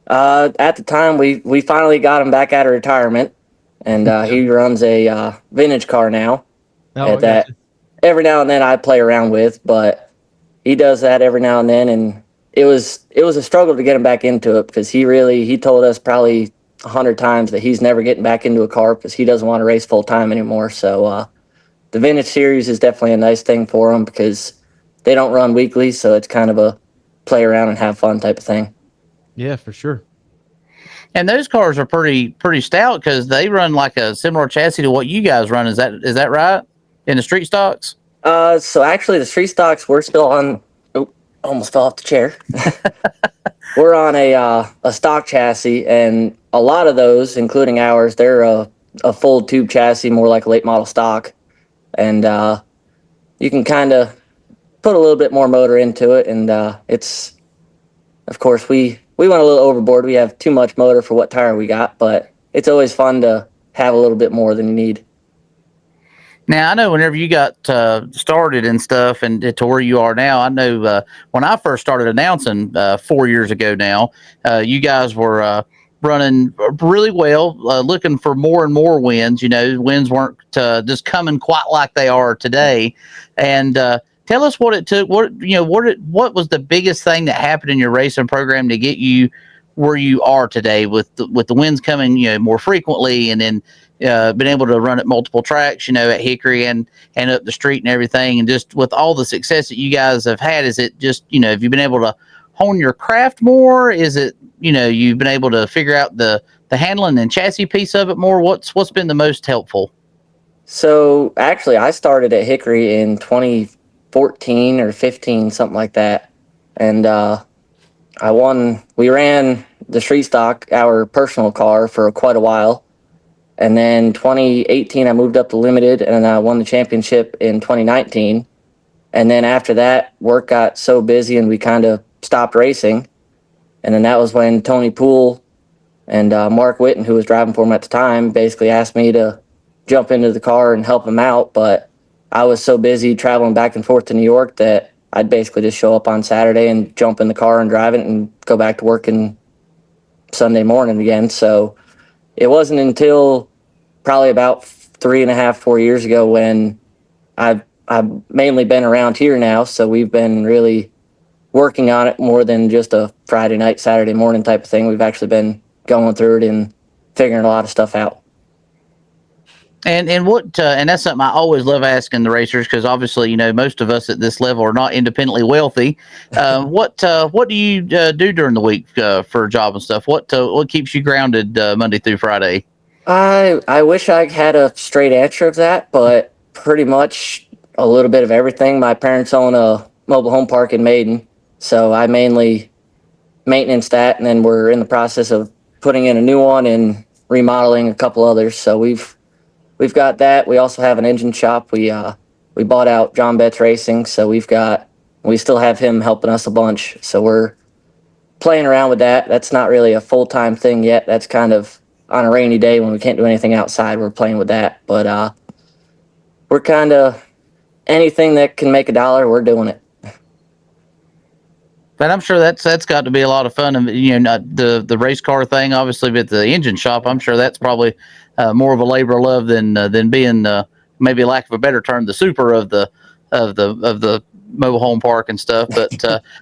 At the time, we finally got him back out of retirement, and he runs a vintage car now. Oh, That every now and then I play around with, but he does that every now and then, and it was a struggle to get him back into it because he told us probably 100 times that he's never getting back into a car because he doesn't want to race full time anymore. So the vintage series is definitely a nice thing for him because they don't run weekly, so it's kind of a play around and have fun type of thing. Yeah, for sure. And those cars are pretty stout because they run like a similar chassis to what you guys run. Is that right? In the street stocks? So actually, the street stocks we're still on. Oh, almost fell off the chair. We're on a stock chassis, and a lot of those, including ours, they're a full tube chassis, more like a late model stock, and you can kind of put a little bit more motor into it, and it's, of course, we went a little overboard. We have too much motor for what tire we got, but it's always fun to have a little bit more than you need. Now, I know whenever you got started and stuff and to where you are now, I know when I first started announcing 4 years ago now, you guys were running really well, looking for more and more wins. Wins weren't just coming quite like they are today. And tell us what it took. What was the biggest thing that happened in your racing program to get you where you are today with the wins coming, more frequently, and then been able to run at multiple tracks, at Hickory and up the street and everything. And just with all the success that you guys have had, is it just, have you been able to hone your craft more? Is it, you've been able to figure out the handling and chassis piece of it more? What's been the most helpful? So actually, I started at Hickory in 2014 or 15, something like that. And we ran the street stock, our personal car, for quite a while. And then 2018, I moved up to limited, and I won the championship in 2019. And then after that, work got so busy, and we kind of stopped racing. And then that was when Tony Poole and Mark Witten, who was driving for him at the time, basically asked me to jump into the car and help him out. But I was so busy traveling back and forth to New York that I'd basically just show up on Saturday and jump in the car and drive it and go back to work in Sunday morning again. So it wasn't until probably about 3.5, 4 years ago when I've mainly been around here now. So we've been really working on it more than just a Friday night, Saturday morning type of thing. We've actually been going through it and figuring a lot of stuff out. And what and that's something I always love asking the racers, because obviously most of us at this level are not independently wealthy. What do you do during the week for a job and stuff? What keeps you grounded Monday through Friday? I wish I had a straight answer of that, but pretty much a little bit of everything. My parents own a mobile home park in Maiden, so I mainly maintenance that, and then we're in the process of putting in a new one and remodeling a couple others. So we've got that. We also have an engine shop. We bought out John Betts Racing, so we still have him helping us a bunch. So we're playing around with that. That's not really a full-time thing yet. That's kind of on a rainy day when we can't do anything outside, we're playing with that. But we're kind of anything that can make $1, we're doing it. But I'm sure that's got to be a lot of fun. And not the race car thing, obviously, but the engine shop, I'm sure that's probably more of a labor of love than being maybe lack of a better term, the super of the mobile home park and stuff. But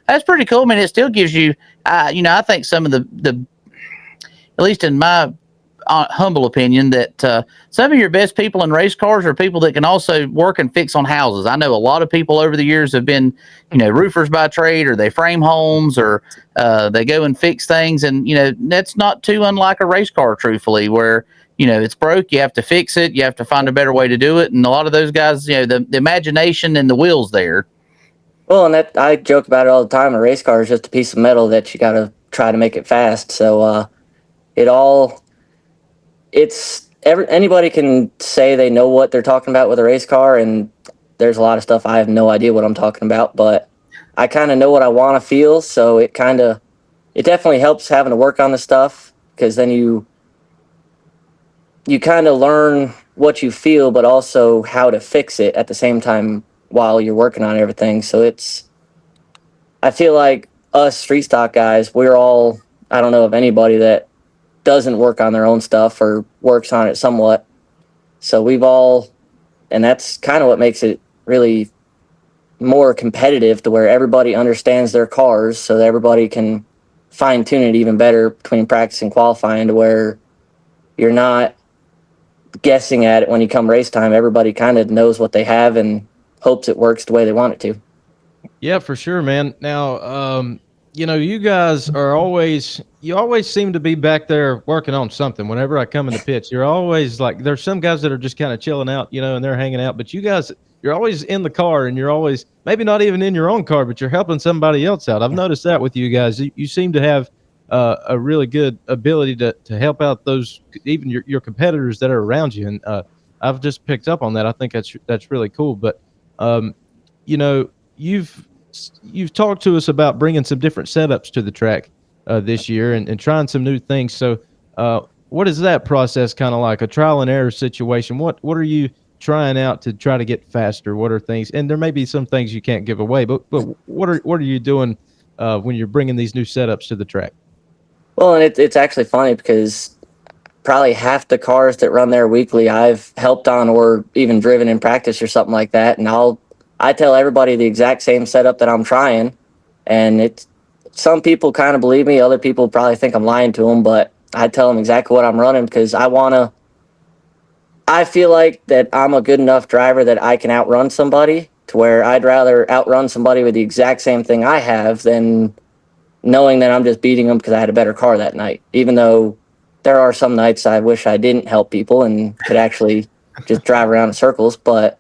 that's pretty cool. I mean, it still gives you, I think some of the at least in my humble opinion, that some of your best people in race cars are people that can also work and fix on houses. I know a lot of people over the years have been, roofers by trade, or they frame homes, or they go and fix things. And, that's not too unlike a race car, truthfully, where, it's broke, you have to fix it, you have to find a better way to do it. And a lot of those guys, the imagination and the will's there. Well, and that I joke about it all the time. A race car is just a piece of metal that you got to try to make it fast. So anybody can say they know what they're talking about with a race car, and there's a lot of stuff I have no idea what I'm talking about, but I kind of know what I want to feel. So it definitely helps having to work on the stuff, because then you kind of learn what you feel, but also how to fix it at the same time while you're working on everything. So I feel like us street stock guys, I don't know of anybody that doesn't work on their own stuff or works on it somewhat. So and that's kind of what makes it really more competitive, to where everybody understands their cars, so that everybody can fine tune it even better between practice and qualifying, to where you're not guessing at it when you come race time. Everybody kind of knows what they have and hopes it works the way they want it to. Yeah, for sure, man. Now, you guys you always seem to be back there working on something. Whenever I come in the pits, you're always like, there's some guys that are just kind of chilling out, and they're hanging out, but you guys, you're always in the car, and you're always maybe not even in your own car, but you're helping somebody else out. I've noticed that with you guys. You seem to have a really good ability to help out those, even your competitors that are around you. And I've just picked up on that. I think that's really cool. But you've talked to us about bringing some different setups to the track this year, and trying some new things. So what is that process kind of like? A trial and error situation? What are you trying out to try to get faster? What are things? And there may be some things you can't give away, but what are you doing when you're bringing these new setups to the track? Well, and it's actually funny, because probably half the cars that run there weekly I've helped on, or even driven in practice or something like that. And I tell everybody the exact same setup that I'm trying, and some people kind of believe me, other people probably think I'm lying to them, but I tell them exactly what I'm running, because I feel like that I'm a good enough driver that I can outrun somebody, to where I'd rather outrun somebody with the exact same thing I have than knowing that I'm just beating them because I had a better car that night. Even though there are some nights I wish I didn't help people and could actually just drive around in circles. But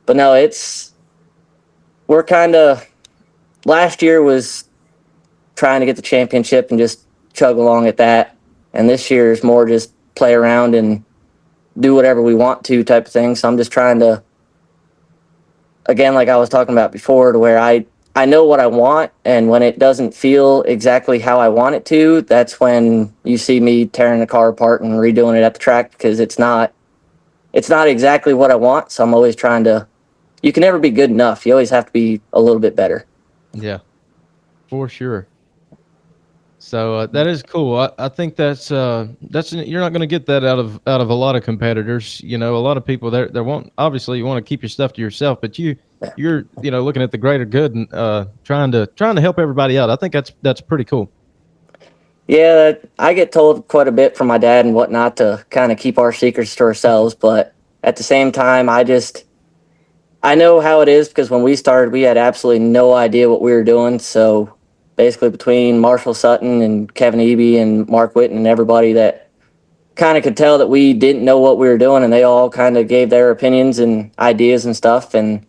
no, we're kind of, last year was trying to get the championship and just chug along at that. And this year is more just play around and do whatever we want to type of thing. So I'm just trying to, again, like I was talking about before, to where I know what I want, and when it doesn't feel exactly how I want it to, that's when you see me tearing the car apart and redoing it at the track, because it's not exactly what I want. So I'm always trying to, you can never be good enough. You always have to be a little bit better. Yeah, for sure. So that is cool. I think that's you're not going to get that out of a lot of competitors. A lot of people they won't, obviously you want to keep your stuff to yourself, but you're looking at the greater good and trying to help everybody out. I think that's pretty cool. Yeah, I get told quite a bit from my dad and whatnot to kind of keep our secrets to ourselves, but at the same time, I know how it is, because when we started, we had absolutely no idea what we were doing. So basically, between Marshall Sutton and Kevin Eby and Mark Whitten and everybody, that kind of could tell that we didn't know what we were doing, and they all kind of gave their opinions and ideas and stuff. And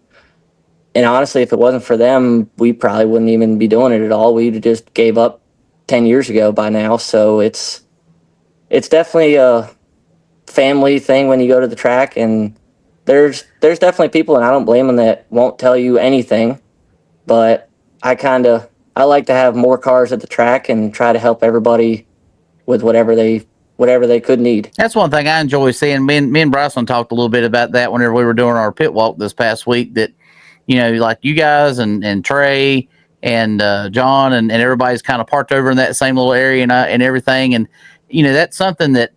honestly, if it wasn't for them, we probably wouldn't even be doing it at all. We'd just gave up 10 years ago by now. So it's definitely a family thing when you go to the track, and there's definitely people, and I don't blame them, that won't tell you anything. But I like to have more cars at the track and try to help everybody with whatever they could need. That's one thing I enjoy seeing. Me and Bryson talked a little bit about that whenever we were doing our pit walk this past week, that like you guys and Trey and John and everybody's kind of parked over in that same little area and everything. And, that's something that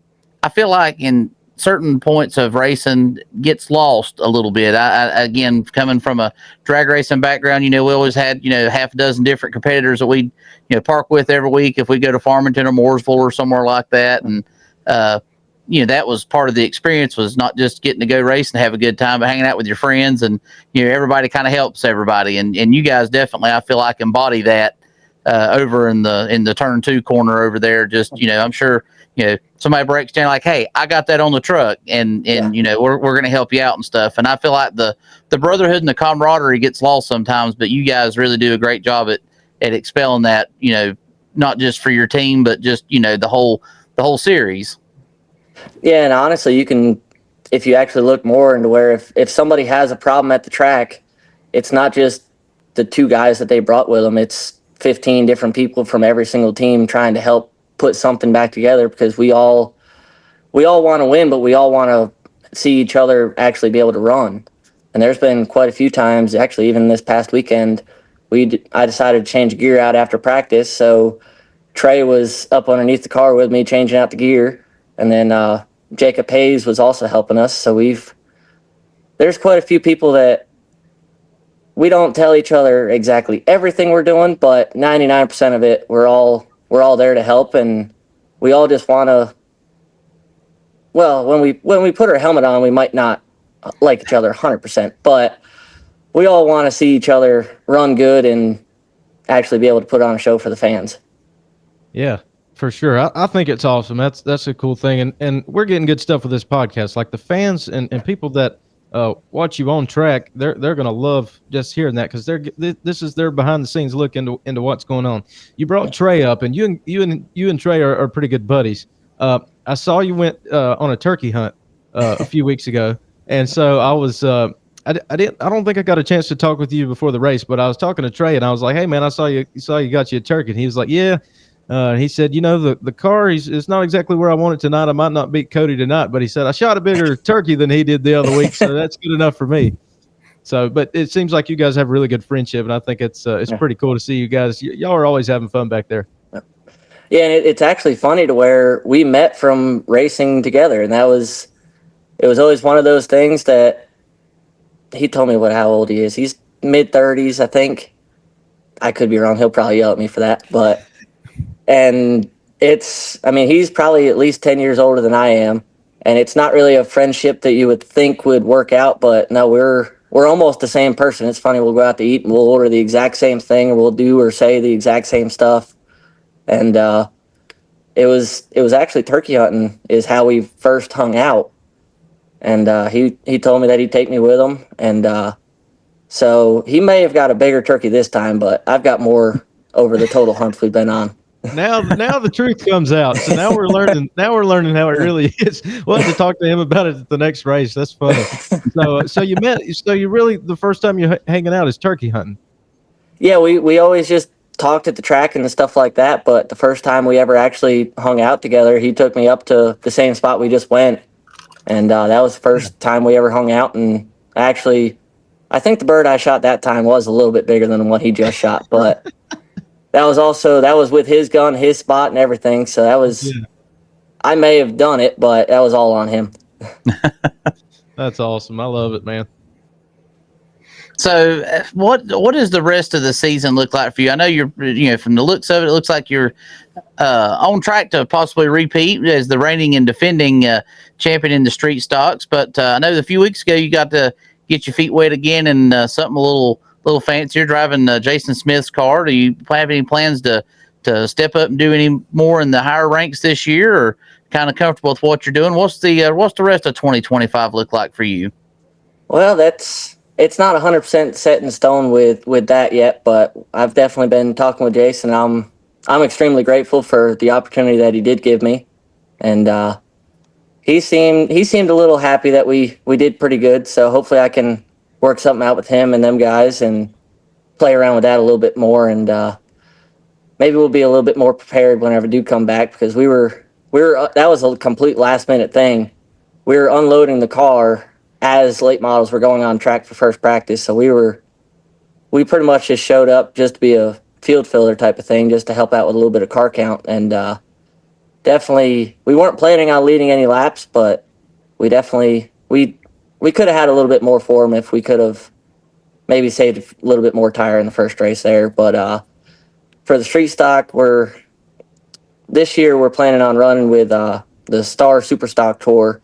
I feel like in certain points of racing gets lost a little bit. I again, coming from a drag racing background, we always had, half a dozen different competitors that we, park with every week if we go to Farmington or Mooresville or somewhere like that. And, that was part of the experience, was not just getting to go race and have a good time, but hanging out with your friends, and, everybody kind of helps everybody. And you guys definitely, I feel like, embody that, over in the turn 2 corner over there. Just, I'm sure, somebody breaks down like, hey, I got that on the truck, and we're going to help you out and stuff. And I feel like the brotherhood and the camaraderie gets lost sometimes, but you guys really do a great job at expelling that, not just for your team, but just, the whole series. Yeah, and honestly, you can, if you actually look more into where if somebody has a problem at the track, it's not just the 2 guys that they brought with them. It's 15 different people from every single team trying to help put something back together, because we all want to win, but we all want to see each other actually be able to run. And there's been quite a few times, actually, even this past weekend, I decided to change gear out after practice. So Trey was up underneath the car with me changing out the gear. And then Jacob Hayes was also helping us. So there's quite a few people that we don't tell each other exactly everything we're doing, but 99% of it, we're all there to help. And we all just want to, well, when we put our helmet on, we might not like each other 100%, but we all want to see each other run good and actually be able to put on a show for the fans. Yeah, for sure. I think it's awesome. That's a cool thing. And we're getting good stuff with this podcast. Like the fans and people that watch you on track, they're going to love just hearing that, because this is their behind the scenes look into what's going on. You brought Trey up, and you and Trey are pretty good buddies. I saw you went on a turkey hunt a few weeks ago, and so I was I don't think I got a chance to talk with you before the race, but I was talking to Trey, and I was like, hey man, I saw you got you a turkey, and he was like, yeah. He said, the car is not exactly where I want it tonight. I might not beat Cody tonight, but he said I shot a bigger turkey than he did the other week, so that's good enough for me. So, but it seems like you guys have a really good friendship, and I think it's pretty cool to see you guys. Y'all are always having fun back there. Yeah, and it's actually funny to where we met from racing together, and it was always one of those things that he told me how old he is. He's mid-30s, I think. I could be wrong. He'll probably yell at me for that, but. And he's probably at least 10 years older than I am. And it's not really a friendship that you would think would work out, but no, we're almost the same person. It's funny. We'll go out to eat and we'll order the exact same thing, or we'll do or say the exact same stuff. And it was actually turkey hunting is how we first hung out. And he told me that he'd take me with him. And so he may have got a bigger turkey this time, but I've got more over the total hunts we've been on. Now the truth comes out. So now we're learning how it really is. We'll have to talk to him about it at the next race. That's funny. So you really, the first time you're hanging out is turkey hunting. Yeah, we always just talked at the track and stuff like that, but the first time we ever actually hung out together, he took me up to the same spot we just went. And that was the first time we ever hung out. And actually, I think the bird I shot that time was a little bit bigger than the one he just shot, but that was with his gun, his spot, and everything. So I may have done it, but that was all on him. That's awesome. I love it, man. So what does the rest of the season look like for you? I know you're, from the looks of it, it looks like you're on track to possibly repeat as the reigning and defending champion in the street stocks. But I know a few weeks ago you got to get your feet wet again in something a little fancier, driving Jason Smith's car. Do you have any plans to step up and do any more in the higher ranks this year, or kind of comfortable with what you're doing? What's the rest of 2025 look like for you? Well, it's not 100% set in stone with that yet, but I've definitely been talking with Jason. I'm extremely grateful for the opportunity that he did give me, and he seemed a little happy that we did pretty good. So hopefully I can work something out with him and them guys and play around with that a little bit more, and maybe we'll be a little bit more prepared whenever we do come back, because we were that was a complete last minute thing. We were unloading the car as late models were going on track for first practice, so we were we pretty much just showed up just to be a field filler type of thing, just to help out with a little bit of car count. And definitely, we weren't planning on leading any laps, but we definitely we could have had a little bit more for them if we could have maybe saved a little bit more tire in the first race there. But for the street stock, this year we're planning on running with the Star Super Stock Tour,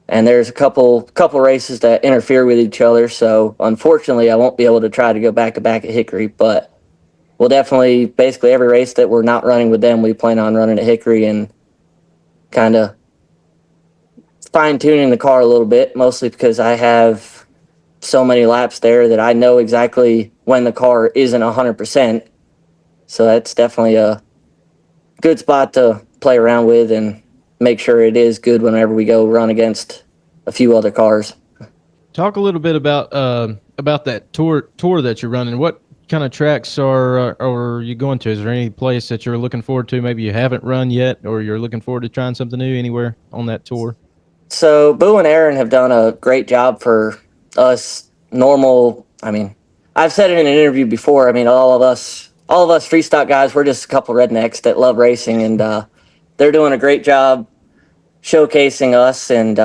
and there's a couple races that interfere with each other. So unfortunately, I won't be able to try to go back to back at Hickory, but we'll definitely, basically every race that we're not running with them, we plan on running at Hickory and kind of fine-tuning the car a little bit, mostly because I have so many laps there that I know exactly when the car isn't 100%. So that's definitely a good spot to play around with and make sure it is good whenever we go run against a few other cars. Talk a little bit about that tour that you're running. What kind of tracks are you going to? Is there any place that you're looking forward to? Maybe you haven't run yet, or you're looking forward to trying something new anywhere on that tour? So Boo and Aaron have done a great job for us normal. I mean, I've said it in an interview before. I mean, all of us free stock guys, we're just a couple rednecks that love racing, and they're doing a great job showcasing us and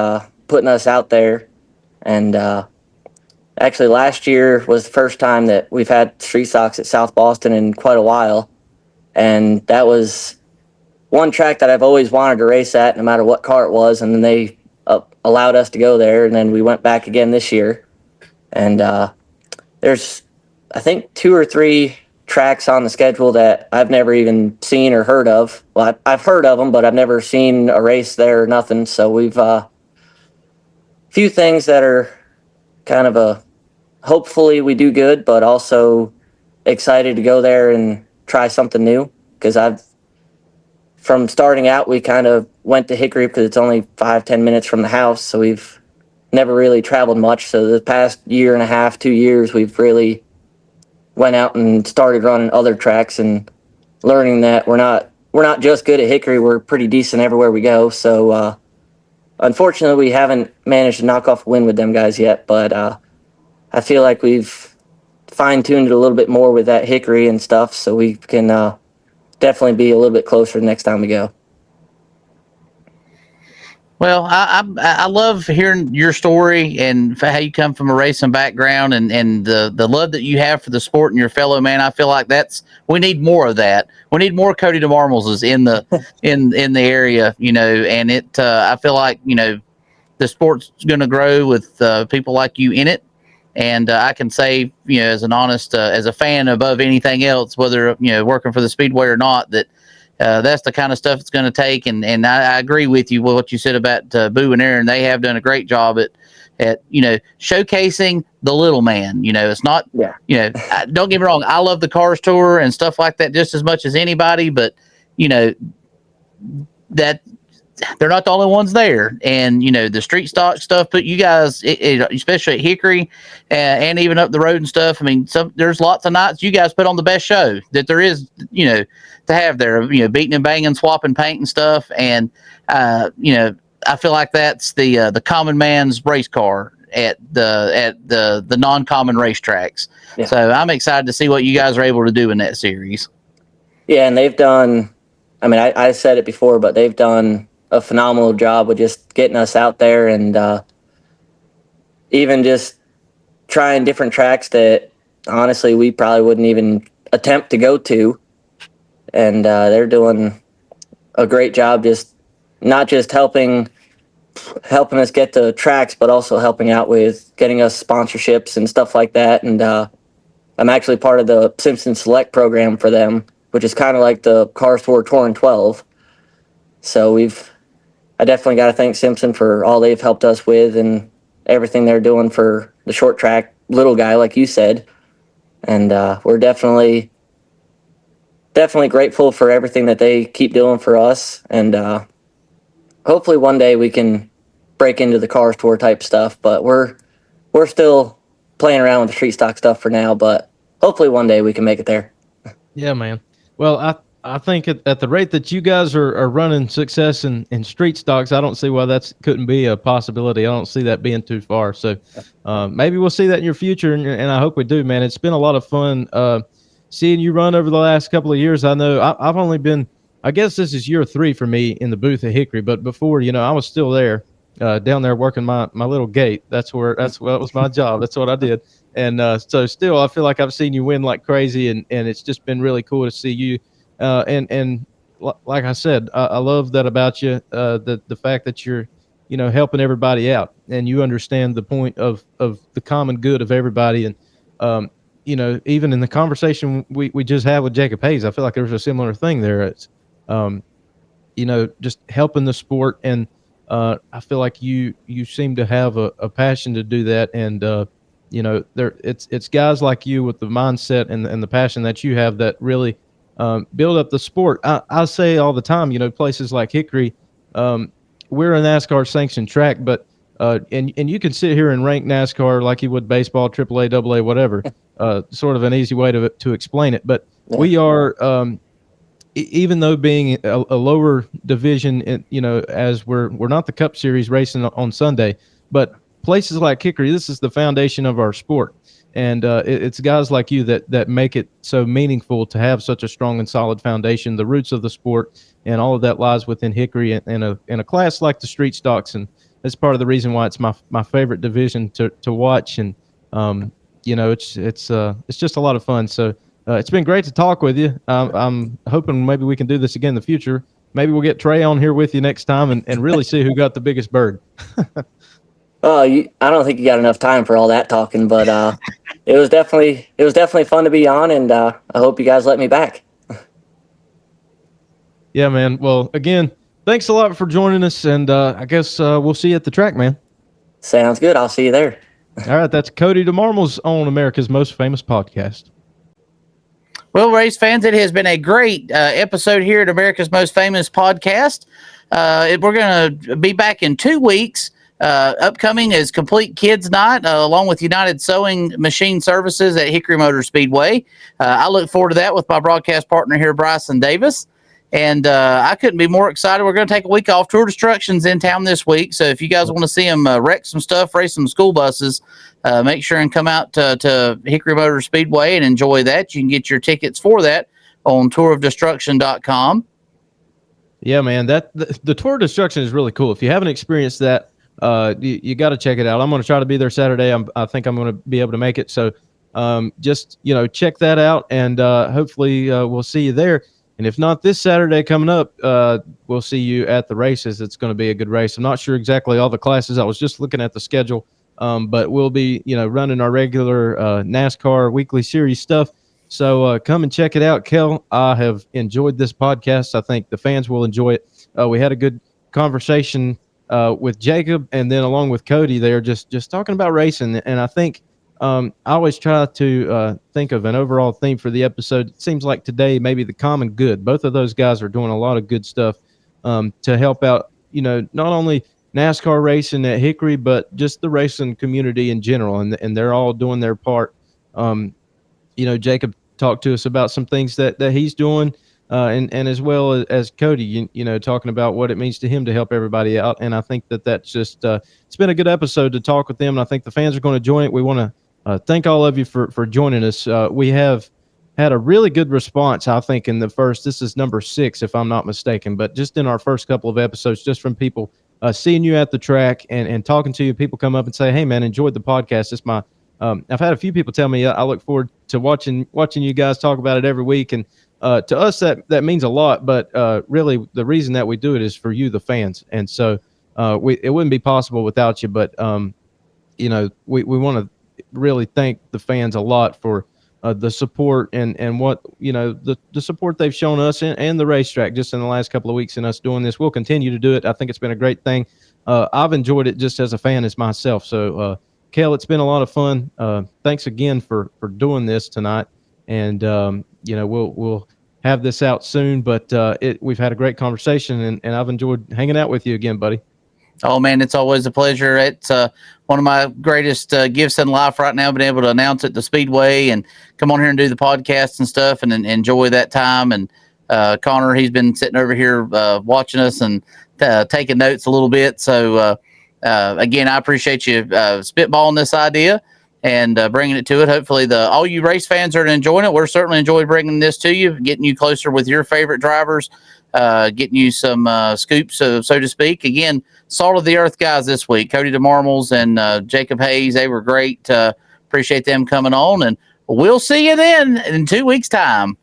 putting us out there. And actually, last year was the first time that we've had street stocks at South Boston in quite a while, and that was one track that I've always wanted to race at, no matter what car it was. And then they allowed us to go there, and then we went back again this year. And there's, I think, 2 or 3 tracks on the schedule that I've never even seen or heard of. Well, I've heard of them, but I've never seen a race there or nothing. So we've few things that are kind of hopefully we do good, but also excited to go there and try something new. Because from starting out, we kind of went to Hickory because it's only 5-10 minutes from the house, so we've never really traveled much. So the past year and a half, 2 years, we've really went out and started running other tracks and learning that we're not just good at Hickory, we're pretty decent everywhere we go. So unfortunately, we haven't managed to knock off a win with them guys yet, but I feel like we've fine-tuned it a little bit more with that Hickory and stuff, so we can definitely be a little bit closer the next time we go. Well, I love hearing your story and how you come from a racing background and the love that you have for the sport and your fellow man. I feel like we need more of that. We need more Cody DeMarmels in the in the area, and I feel like, the sport's going to grow with people like you in it. And I can say, as an honest, as a fan above anything else, whether, working for the Speedway or not, that that's the kind of stuff it's going to take. And I agree with you with what you said about Boo and Aaron. They have done a great job at showcasing the little man. It's not, don't get me wrong. I love the Cars Tour and stuff like that just as much as anybody, but, that they're not the only ones there. And, the street stock stuff put you guys, especially at Hickory and even up the road and stuff. I mean, there's lots of nights you guys put on the best show that there is, to have there, beating and banging, swapping paint and stuff. And, I feel like that's the common man's race car at the non-common racetracks. Yeah. So I'm excited to see what you guys are able to do in that series. Yeah. And they've done, I mean, I said it before, but they've done a phenomenal job with just getting us out there and even just trying different tracks that honestly we probably wouldn't even attempt to go to. And they're doing a great job, just not just helping us get to tracks, but also helping out with getting us sponsorships and stuff like that. And I'm actually part of the Simpson Select program for them, which is kind of like the Cars Tour Tour in 12. So I definitely got to thank Simpson for all they've helped us with and everything they're doing for the short track little guy, like you said. And we're definitely grateful for everything that they keep doing for us. And hopefully one day we can break into the Cars Tour type stuff. But we're still playing around with the street stock stuff for now. But hopefully one day we can make it there. Yeah, man. Well, I think at the rate that you guys are running success in street stocks, I don't see why that couldn't be a possibility. I don't see that being too far. So maybe we'll see that in your future, and I hope we do, man. It's been a lot of fun seeing you run over the last couple of years. I know I've only been, I guess this is year 3 for me in the booth at Hickory, but before, I was still there down there working my little gate. That was my job. That's what I did. And so still, I feel like I've seen you win like crazy, and it's just been really cool to see you. And like I said, I love that about you. The fact that you're, helping everybody out, and you understand the point of the common good of everybody. And even in the conversation we just had with Jacob Hayes, I feel like there's a similar thing there. It's just helping the sport, and I feel like you seem to have a passion to do that. And it's guys like you with the mindset and the passion that you have that really build up the sport. I say all the time, places like Hickory, we're a NASCAR sanctioned track, but and you can sit here and rank NASCAR like you would baseball, AAA, AA, whatever. Sort of an easy way to explain it, but we are. Even though being a lower division, as we're not the Cup Series racing on Sunday, but places like Hickory, this is the foundation of our sport, and it's guys like you that make it so meaningful to have such a strong and solid foundation. The roots of the sport and all of that lies within Hickory in a class like the street stocks, and that's part of the reason why it's my favorite division to watch. And it's just a lot of fun. So. It's been great to talk with you. I'm hoping maybe we can do this again in the future. Maybe we'll get Trey on here with you next time and really see who got the biggest bird. I don't think you got enough time for all that talking, but it was definitely fun to be on, and I hope you guys let me back. Yeah, man. Well, again, thanks a lot for joining us, and I guess we'll see you at the track, man. Sounds good. I'll see you there. All right, that's Cody DeMarmels on America's Most Famous Podcast. Well, race fans, it has been a great episode here at America's Most Famous Podcast. We're going to be back in 2 weeks. Upcoming is Complete Kids Night, along with United Sewing Machine Services at Hickory Motor Speedway. I look forward to that with my broadcast partner here, Bryson Davis. And I couldn't be more excited. We're going to take a week off. Tour Destruction's in town this week. So if you guys want to see them wreck some stuff, race some school buses, make sure and come out to Hickory Motor Speedway and enjoy that. You can get your tickets for that on tourofdestruction.com. Yeah, man, the Tour of Destruction is really cool. If you haven't experienced that, you got to check it out. I'm going to try to be there Saturday. I think I'm going to be able to make it. So just, check that out, and hopefully we'll see you there. And if not this Saturday coming up, we'll see you at the races. It's going to be a good race. I'm not sure exactly all the classes. I was just looking at the schedule, but we'll be, running our regular NASCAR weekly series stuff. So come and check it out. Kel, I have enjoyed this podcast. I think the fans will enjoy it. We had a good conversation with Jacob, and then along with Cody there, just talking about racing. And I think I always try to think of an overall theme for the episode. It seems like today maybe the common good. Both of those guys are doing a lot of good stuff to help out, not only NASCAR racing at Hickory, but just the racing community in general. And they're all doing their part. Jacob talked to us about some things that he's doing, and as well as Cody, talking about what it means to him to help everybody out. And I think that's just it's been a good episode to talk with them, and I think the fans are going to join it. We want to thank all of you for joining us. We have had a really good response, I think, in the first. This is number 6, if I'm not mistaken, but just in our first couple of episodes, just from people seeing you at the track and talking to you. People come up and say, "Hey, man, enjoyed the podcast." It's my I've had a few people tell me I look forward to watching you guys talk about it every week, and to us that means a lot. But really, the reason that we do it is for you, the fans, and so it wouldn't be possible without you. But we want to really thank the fans a lot for the support and what the support they've shown us and the racetrack just in the last couple of weeks in us doing this. We'll continue to do it. I think it's been a great thing. I've enjoyed it just as a fan as myself. So Kel, it's been a lot of fun. Thanks again for doing this tonight, and we'll have this out soon. But we've had a great conversation, and I've enjoyed hanging out with you again, buddy. Oh, man, it's always a pleasure. It's one of my greatest gifts in life right now, being able to announce at the Speedway and come on here and do the podcast and stuff and enjoy that time. And Connor, he's been sitting over here watching us and taking notes a little bit. So, again, I appreciate you spitballing this idea and bringing it to it. Hopefully, all you race fans are enjoying it. We're certainly enjoying bringing this to you, getting you closer with your favorite drivers, getting you some scoops, so to speak. Again, salt of the earth guys this week, Cody DeMarmels and Jacob Hayes. They were great. Appreciate them coming on, and we'll see you then in 2 weeks' time.